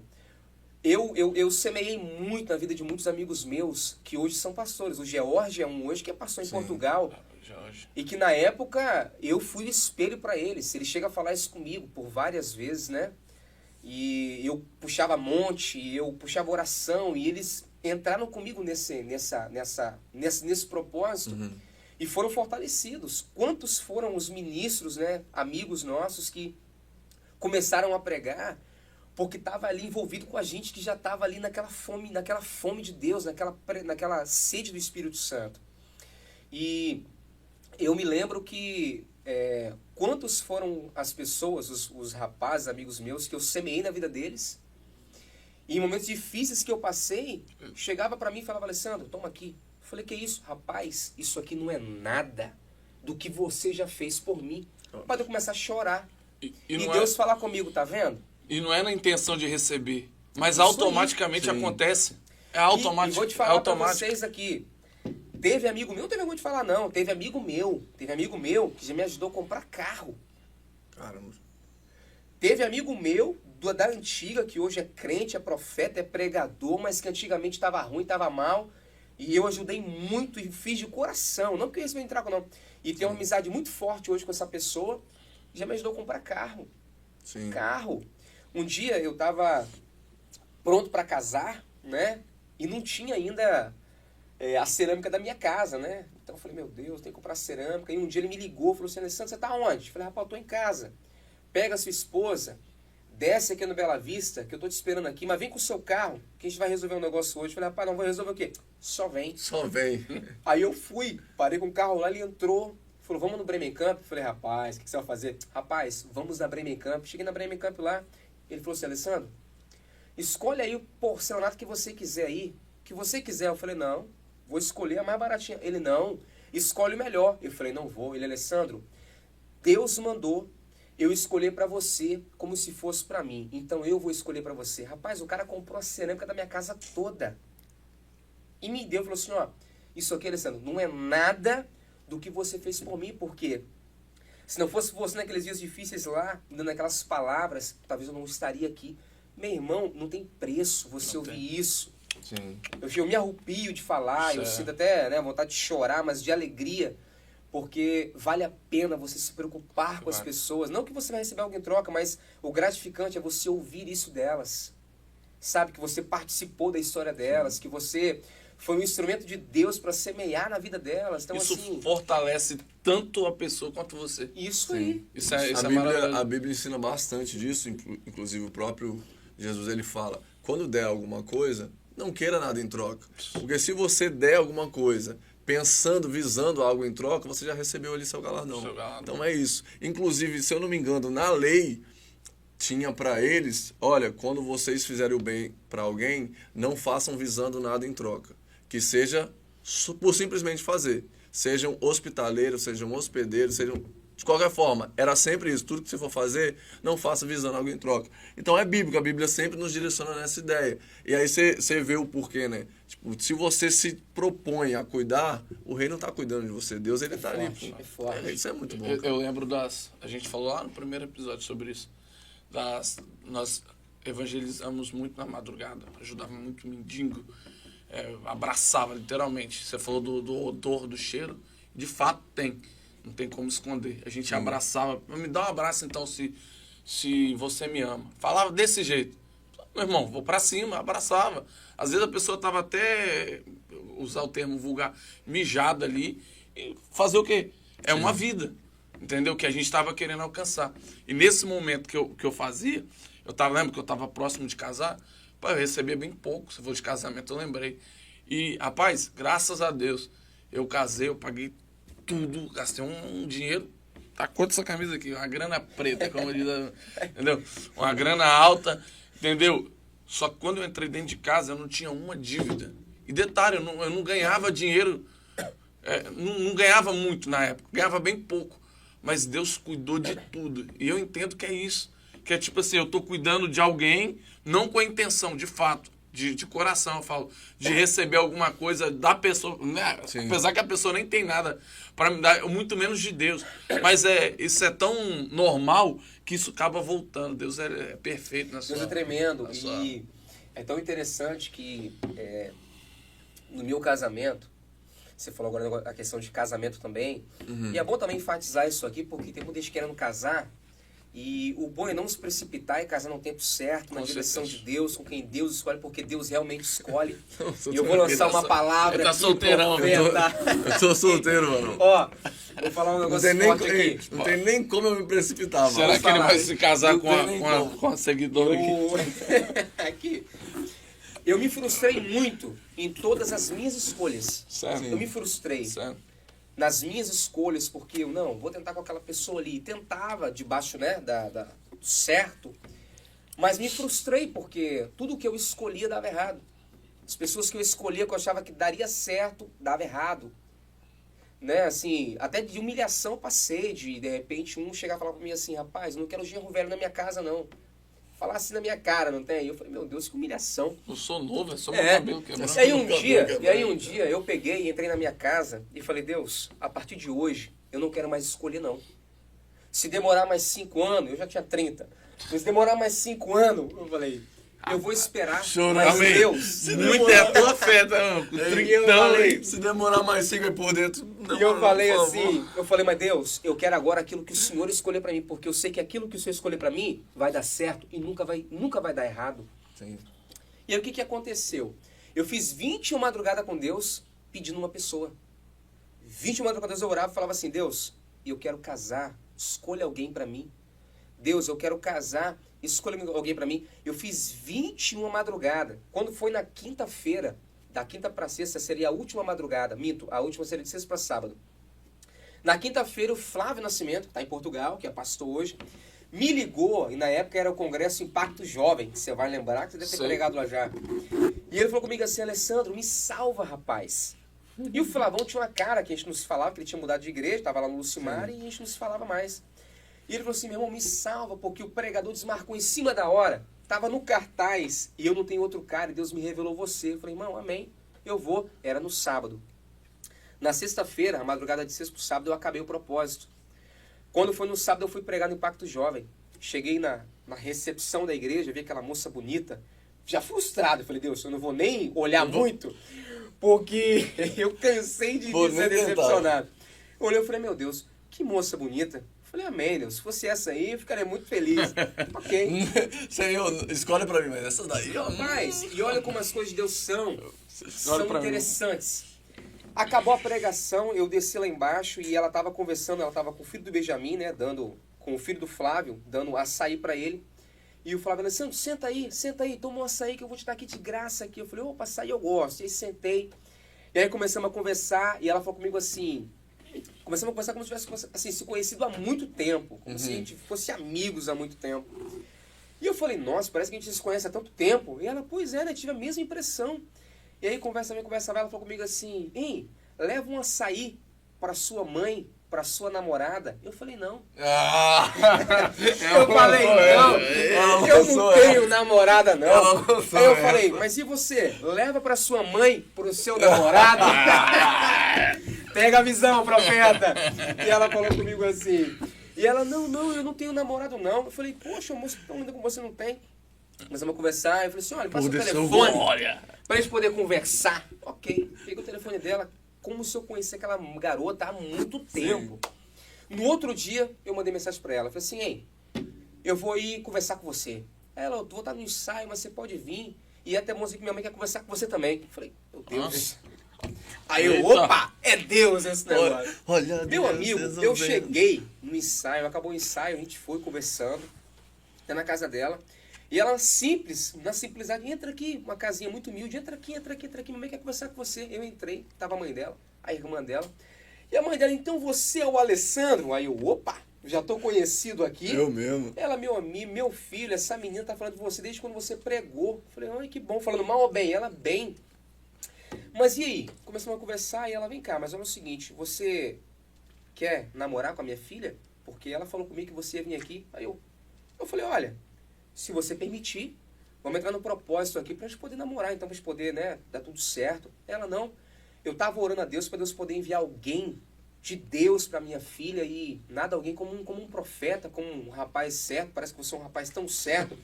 eu semeei muito na vida de muitos amigos meus que hoje são pastores. O George é um hoje que é pastor em Portugal. Jorge. E que na época eu fui o espelho para eles. Ele chega a falar isso comigo por várias vezes, né? E eu puxava monte, eu puxava oração, e eles entraram comigo nesse propósito e foram fortalecidos. Quantos foram os ministros, né, amigos nossos que começaram a pregar porque estava ali envolvido com a gente que já estava ali naquela fome de Deus, naquela sede do Espírito Santo. E eu me lembro que quantos foram as pessoas, os rapazes, amigos meus, que eu semeei na vida deles, e em momentos difíceis que eu passei, chegava para mim e falava, Alessandro, toma aqui. Eu falei, que isso? Rapaz, isso aqui não é nada do que você já fez por mim. Para eu começar a chorar. E Deus falar comigo, tá vendo? E não é na intenção de receber, mas Isso automaticamente acontece. É automático. E vou te falar para vocês aqui. Teve amigo meu, não teve vergonha de falar não. Teve amigo meu que já me ajudou a comprar carro. Caramba. Teve amigo meu da antiga, que hoje é crente, é profeta, é pregador, mas que antigamente estava ruim, estava mal. E eu ajudei muito e fiz de coração. Não porque eu recebi em troca, não. E tenho uma amizade muito forte hoje com essa pessoa. Já me ajudou a comprar carro. Sim. Carro. Um dia eu estava pronto para casar, né? E não tinha ainda a cerâmica da minha casa, né? Então eu falei, meu Deus, tem que comprar cerâmica. E um dia ele me ligou, falou assim, Alessandro, você tá onde? Eu falei, rapaz, eu tô em casa. Pega a sua esposa, desce aqui no Bela Vista, que eu tô te esperando aqui, mas vem com o seu carro, que a gente vai resolver um negócio hoje. Eu falei, rapaz, não, vou resolver o quê? Só vem. Só vem. Aí eu fui, parei com o carro lá, ele entrou, falou, vamos no Bremen Camp? Eu falei, rapaz, o que você vai fazer? Rapaz, vamos na Bremen Camp. Cheguei na Bremen Camp lá, ele falou assim, Alessandro, escolhe aí o porcelanato que você quiser aí, que você quiser. Eu falei, não, vou escolher a mais baratinha. Ele, não, escolhe o melhor. Eu falei, não vou. Ele, Alessandro, Deus mandou eu escolher para você como se fosse para mim. Então eu vou escolher para você. Rapaz, o cara comprou a cerâmica da minha casa toda. E me deu, falou assim, ó, isso aqui, Alessandro, não é nada do que você fez por mim, porque se não fosse você naqueles dias difíceis lá, dando aquelas palavras, talvez eu não estaria aqui. Meu irmão, não tem preço você ouvir isso. Sim. Eu me arrepio de falar, eu sinto até vontade de chorar, mas de alegria, porque vale a pena você se preocupar com as pessoas. Não que você vai receber algo em troca, mas o gratificante é você ouvir isso delas. Sabe, que você participou da história delas, que você foi um instrumento de Deus para semear na vida delas. Então, isso assim, fortalece tanto a pessoa quanto você. Isso aí. Isso é A Bíblia ensina bastante disso, inclusive o próprio Jesus, ele fala, quando der alguma coisa, não queira nada em troca. Porque se você der alguma coisa pensando, visando algo em troca, você já recebeu ali seu galardão. Então é isso. Inclusive, se eu não me engano, na lei tinha para eles, olha, quando vocês fizerem o bem para alguém, não façam visando nada em troca. Que seja por simplesmente fazer. Sejam hospitaleiros, sejam hospedeiros, sejam... De qualquer forma, era sempre isso. Tudo que você for fazer, não faça visando algo em troca. Então é bíblico, a Bíblia sempre nos direciona nessa ideia. E aí você vê o porquê, né? Tipo, se você se propõe a cuidar, o rei não está cuidando de você. Deus, ele está ali. É forte. Isso é muito bom. Eu lembro a gente falou lá no primeiro episódio sobre isso. Nós evangelizamos muito na madrugada, ajudava muito o mendigo, abraçava literalmente. Você falou do odor, do cheiro, de fato tem, não tem como esconder. A gente abraçava, me dá um abraço então se você me ama. Falava desse jeito, meu irmão, vou pra cima, abraçava. Às vezes a pessoa tava até, usar o termo vulgar, mijada ali, e fazer o quê? É uma vida. Entendeu? Que a gente estava querendo alcançar. E nesse momento que eu fazia, lembro que eu estava próximo de casar, eu recebia bem pouco, se for de casamento, eu lembrei. E, rapaz, graças a Deus, eu casei, eu paguei tudo, gastei um dinheiro, tá quanto essa camisa aqui? Uma grana preta, como diz, entendeu? Uma grana alta, entendeu? Só que quando eu entrei dentro de casa, eu não tinha uma dívida. E detalhe, eu não ganhava dinheiro, não ganhava muito na época, ganhava bem pouco. Mas Deus cuidou de tudo. E eu entendo que é isso. Que é tipo assim, eu tô cuidando de alguém, não com a intenção, de fato, de coração, eu falo, de receber alguma coisa da pessoa, né? Apesar que a pessoa nem tem nada para me dar, muito menos de Deus. Mas isso é tão normal que isso acaba voltando. Deus é perfeito na sua... Deus é tremendo. É tão interessante que no meu casamento, você falou agora a questão de casamento também, e é bom também enfatizar isso aqui, porque tem muita gente querendo casar, e o bom é não se precipitar e casar no tempo certo, na direção de Deus, com quem Deus escolhe, porque Deus realmente escolhe. E eu vou lançar uma palavra ele tá aqui, solteirão, Eu tô solteiro, mano. Ó, vou falar um negócio forte aqui. Não tem nem como eu me precipitar, mano. Será que ele vai se casar Não com tem nem como. a seguidora aqui? Aqui. Eu me frustrei muito em todas as minhas escolhas. Certo. Eu me frustrei Certo. nas minhas escolhas, porque eu não, vou tentar com aquela pessoa ali. Tentava debaixo, né, do certo, mas me frustrei porque tudo que eu escolhia dava errado. As pessoas que eu escolhia, que eu achava que daria certo, dava errado. Né, assim, até de humilhação eu passei, de repente um chegar e falar pra mim assim, rapaz, não quero genro velho na minha casa não. Falar assim na minha cara, não tem? Eu falei, meu Deus, que humilhação. Eu sou novo, é só meu cabelo quebrado. E aí um dia eu peguei, entrei na minha casa e falei, Deus, a partir de hoje eu não quero mais escolher não. Se demorar mais 5 anos, eu já tinha 30, mas se demorar mais 5 anos, eu falei, eu vou esperar, mas Deus, Muito é a tua fé, tá? Com trintão aí. Se demorar mais 5 aí por dentro... E eu falei assim, mas Deus, eu quero agora aquilo que o Senhor escolher pra mim, porque eu sei que aquilo que o Senhor escolher pra mim vai dar certo e nunca vai dar errado. Sim. E aí o que aconteceu? Eu fiz 21 madrugadas com Deus pedindo uma pessoa. 21 madrugadas eu orava e falava assim, Deus, eu quero casar, escolha alguém pra mim. Deus, eu quero casar, escolha alguém pra mim. Eu fiz 21 madrugadas. Quando foi na quinta-feira, da quinta para sexta seria a última madrugada. Minto, a última seria de sexta para sábado. Na quinta-feira, o Flávio Nascimento, que está em Portugal, que é pastor hoje, me ligou, e na época era o Congresso Impacto Jovem, que você vai lembrar, que você deve ter pregado lá já. E ele falou comigo assim, Alessandro, me salva, rapaz. E o Flavão tinha uma cara que a gente não se falava, que ele tinha mudado de igreja, estava lá no Lucimar, e a gente não se falava mais. E ele falou assim, meu irmão, me salva, porque o pregador desmarcou em cima da hora. Estava no cartaz e eu não tenho outro cara e Deus me revelou você. Eu falei, irmão, amém, eu vou. Era no sábado. Na sexta-feira, a madrugada de sexta para sábado, eu acabei o propósito. Quando foi no sábado, eu fui pregar no Impacto Jovem. Cheguei na recepção da igreja, vi aquela moça bonita, já frustrado. Eu falei, Deus, eu não vou nem olhar muito, porque eu cansei de ser decepcionado. Eu olhei e falei, meu Deus, que moça bonita. Falei, amém, Deus. Se fosse essa aí, eu ficaria muito feliz. Ok. Senhor, escolhe pra mim, mas essas daí, ó. Mas, e olha como as coisas de Deus são interessantes. Acabou a pregação, eu desci lá embaixo e ela estava conversando, ela estava com o filho do Benjamin, né, com o filho do Flávio, dando açaí para ele. E o Flávio, Alessandro, senta aí, toma um açaí que eu vou te dar aqui de graça aqui. Eu falei, opa, açaí eu gosto. E aí sentei. E aí começamos a conversar e ela falou comigo assim... Começamos a conversar como se tivesse assim, se conhecido há muito tempo. Como se a gente fosse amigos há muito tempo. E eu falei, nossa, parece que a gente se conhece há tanto tempo. E ela, pois é, né, tive a mesma impressão. E aí, conversa vai, ela falou comigo assim, hein, leva um açaí para sua mãe, para sua namorada. Eu falei, não. Eu falei, não, eu não tenho namorada, não. Aí eu falei, mas e você? Leva para sua mãe, para o seu namorado? Pega a visão, profeta. E ela falou comigo assim. E ela, não, eu não tenho namorado, não. Eu falei, poxa, moço, ainda com você não tem. Começamos a conversar. Eu falei assim, olha, passa o telefone pra gente poder conversar. Ok. Peguei o telefone dela, como se eu conhecesse aquela garota há muito tempo. No outro dia, eu mandei mensagem pra ela. Eu falei assim, ei, eu vou ir conversar com você. Ela, eu vou estar no ensaio, mas você pode vir. E até mostra que minha mãe quer conversar com você também. Eu falei, meu Deus. Nossa. Aí eu, opa, é Deus esse negócio. Olha, meu amigo, eu cheguei no ensaio, acabou o ensaio, a gente foi conversando, até na casa dela. E ela simples, na simplicidade, entra aqui, uma casinha muito humilde, entra aqui, mamãe quer conversar com você. Eu entrei, tava a mãe dela, a irmã dela. E a mãe dela, então você é o Alessandro? Aí eu, opa, já tô conhecido aqui. Eu mesmo. Ela, meu amigo, meu filho, essa menina tá falando de você desde quando você pregou. Eu falei, ai, que bom, falando mal ou bem? Ela, bem. Mas e aí? Começamos a conversar e ela, vem cá, mas olha o seguinte, você quer namorar com a minha filha? Porque ela falou comigo que você ia vir aqui. Aí eu falei, olha, se você permitir, vamos entrar no propósito aqui pra gente poder namorar, então pra gente poder, né, dar tudo certo. Ela, não. Eu tava orando a Deus pra Deus poder enviar alguém de Deus pra minha filha e nada, alguém como um profeta, como um rapaz certo, parece que você é um rapaz tão certo.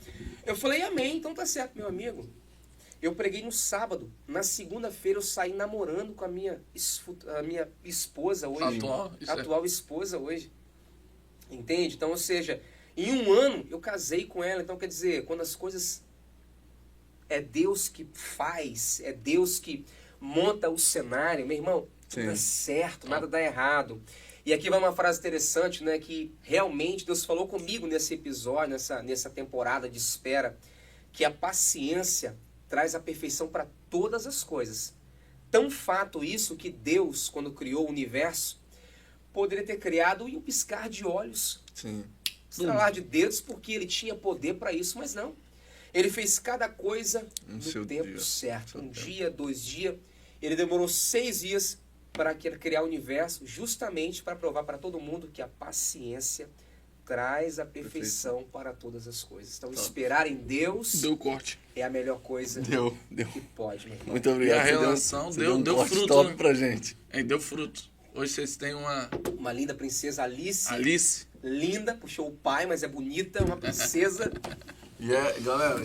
Eu falei, amém, então tá certo, meu amigo. Eu preguei no sábado. Na segunda-feira eu saí namorando com a minha esposa hoje. Atual esposa hoje. Entende? Então, ou seja, em um ano eu casei com ela. Então, quer dizer, quando as coisas... É Deus que faz, é Deus que monta o cenário. Meu irmão, tudo é certo, nada dá errado. E aqui vai uma frase interessante, né? Que realmente Deus falou comigo nesse episódio, nessa temporada de espera, que a paciência traz a perfeição para todas as coisas. Tão fato isso que Deus, quando criou o universo, poderia ter criado em um piscar de olhos. Sim. Estralar de dedos, porque ele tinha poder para isso, mas não. Ele fez cada coisa no tempo certo. Um dia, 2 dias. Ele demorou 6 dias para criar o universo, justamente para provar para todo mundo que a paciência traz a perfeição para todas as coisas. Então, esperar em Deus é a melhor coisa que pode, meu irmão. Muito obrigado. E a relação deu fruto, top né? pra gente. Deu fruto. Hoje vocês têm uma linda princesa Alice. Alice. Linda, puxou o pai, mas é bonita, uma princesa. Galera,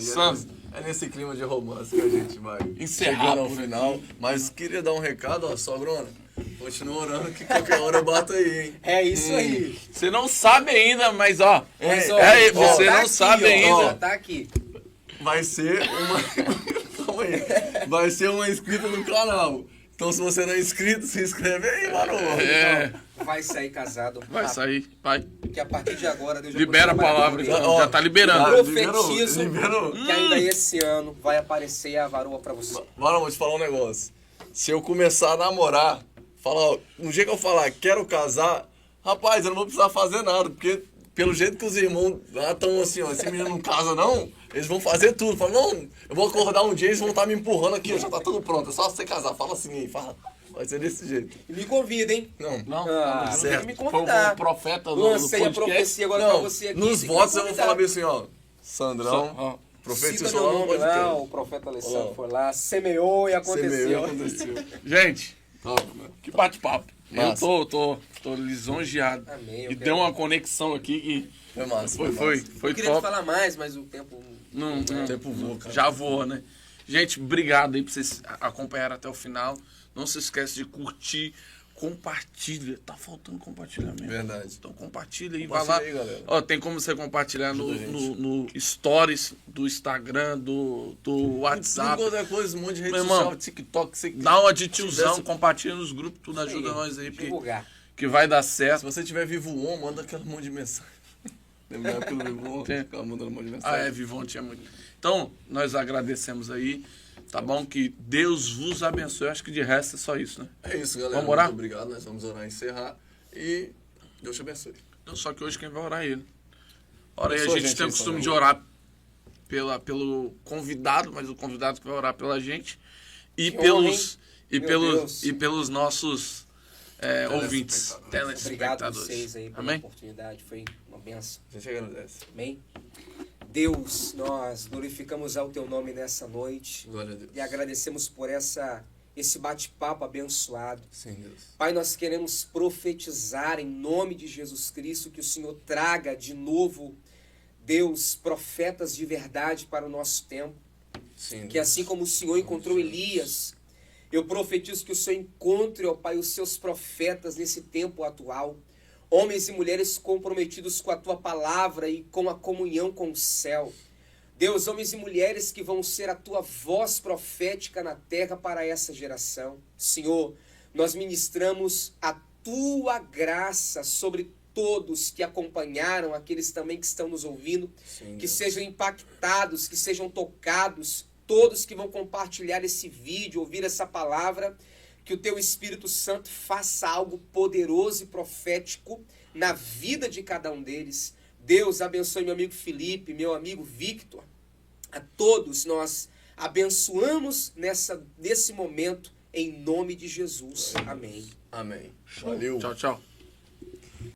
é nesse clima de romance que a gente vai encerrar ao final. Mas queria dar um recado, ó, sogrona. Continua orando que qualquer hora eu bato aí, hein? É isso aí. Você não sabe ainda, mas ó. Você não sabe ainda. Tá aqui. Vai ser uma. Calma aí. Vai ser uma inscrita no canal. Então, se você não é inscrito, se inscreve aí, mano. Vai sair casado. Vai sair, vai. Que a partir de agora, Deus já libera a palavra, já tá liberando. Eu profetizo que ainda esse ano vai aparecer a varoa pra você. Mano, vou te falar um negócio. Se eu começar a namorar, um dia que eu falar, quero casar, rapaz, eu não vou precisar fazer nada, porque pelo jeito que os irmãos lá estão assim, ó, esse menino não casa não, eles vão fazer tudo. Fala, não, eu vou acordar um dia e eles vão estar me empurrando aqui, já tá tudo pronto, é só você casar, fala assim aí, fala. Vai ser desse jeito. E me convida, hein? Não, tem que me convidar. O profeta do Lancei a podcast. profecia agora pra você aqui. Nos votos eu vou falar bem assim, ó, Sandrão, profetizou lá no podcast. O profeta Alessandro foi lá, semeou e aconteceu. Gente, que bate-papo. Eu tô lisonjeado. Amém. E deu uma conexão aqui que foi massa. Foi eu queria top. falar mais, mas o tempo... O tempo voa, cara. Já voa, né? Gente, obrigado aí por vocês acompanharem até o final. Não se esquece de curtir, compartilha. Tá faltando compartilhamento. Verdade. Então compartilha aí, vai lá. Aí, galera. Ó, tem como você compartilhar no Stories do Instagram, do WhatsApp. Tudo qualquer coisa, um monte de rede Meu social, irmão, TikTok. Dá uma de tiozão, compartilha nos grupos, tudo ajuda nós aí, porque que vai dar certo. Se você tiver Vivo On, manda aquele monte de mensagem. Lembra da época do Vivo On? Ficava mandando um monte de mensagem. Vivo On tinha muito. Então, nós agradecemos aí. Tá bom? Que Deus vos abençoe. Acho que de resto é só isso, né? É isso, galera. Vamos orar? Muito obrigado. Nós vamos orar e encerrar. E Deus te abençoe. Não, só que hoje quem vai orar é ele. Ora aí, a gente tem o costume de orar pelo convidado, mas o convidado que vai orar pela gente. E pelos nossos ouvintes, telespectadores. Obrigado a vocês aí pela oportunidade. Foi uma benção. A gente agradece. Amém? Deus, nós glorificamos ao Teu nome nessa noite. Glória a Deus. E agradecemos por esse bate-papo abençoado. Sim, Deus. Pai, nós queremos profetizar em nome de Jesus Cristo que o Senhor traga de novo, Deus, profetas de verdade para o nosso tempo. Sim, que assim como o Senhor encontrou Elias, eu profetizo que o Senhor encontre, ó Pai, os seus profetas nesse tempo atual. Homens e mulheres comprometidos com a Tua palavra e com a comunhão com o céu. Deus, homens e mulheres que vão ser a Tua voz profética na terra para essa geração. Senhor, nós ministramos a Tua graça sobre todos que acompanharam, aqueles também que estão nos ouvindo, sim, que sejam impactados, que sejam tocados, todos que vão compartilhar esse vídeo, ouvir essa palavra, que o Teu Espírito Santo faça algo poderoso e profético na vida de cada um deles. Deus abençoe meu amigo Felipe, meu amigo Victor. A todos nós abençoamos nesse momento, em nome de Jesus. Amém. Amém. Valeu. Tchau, tchau.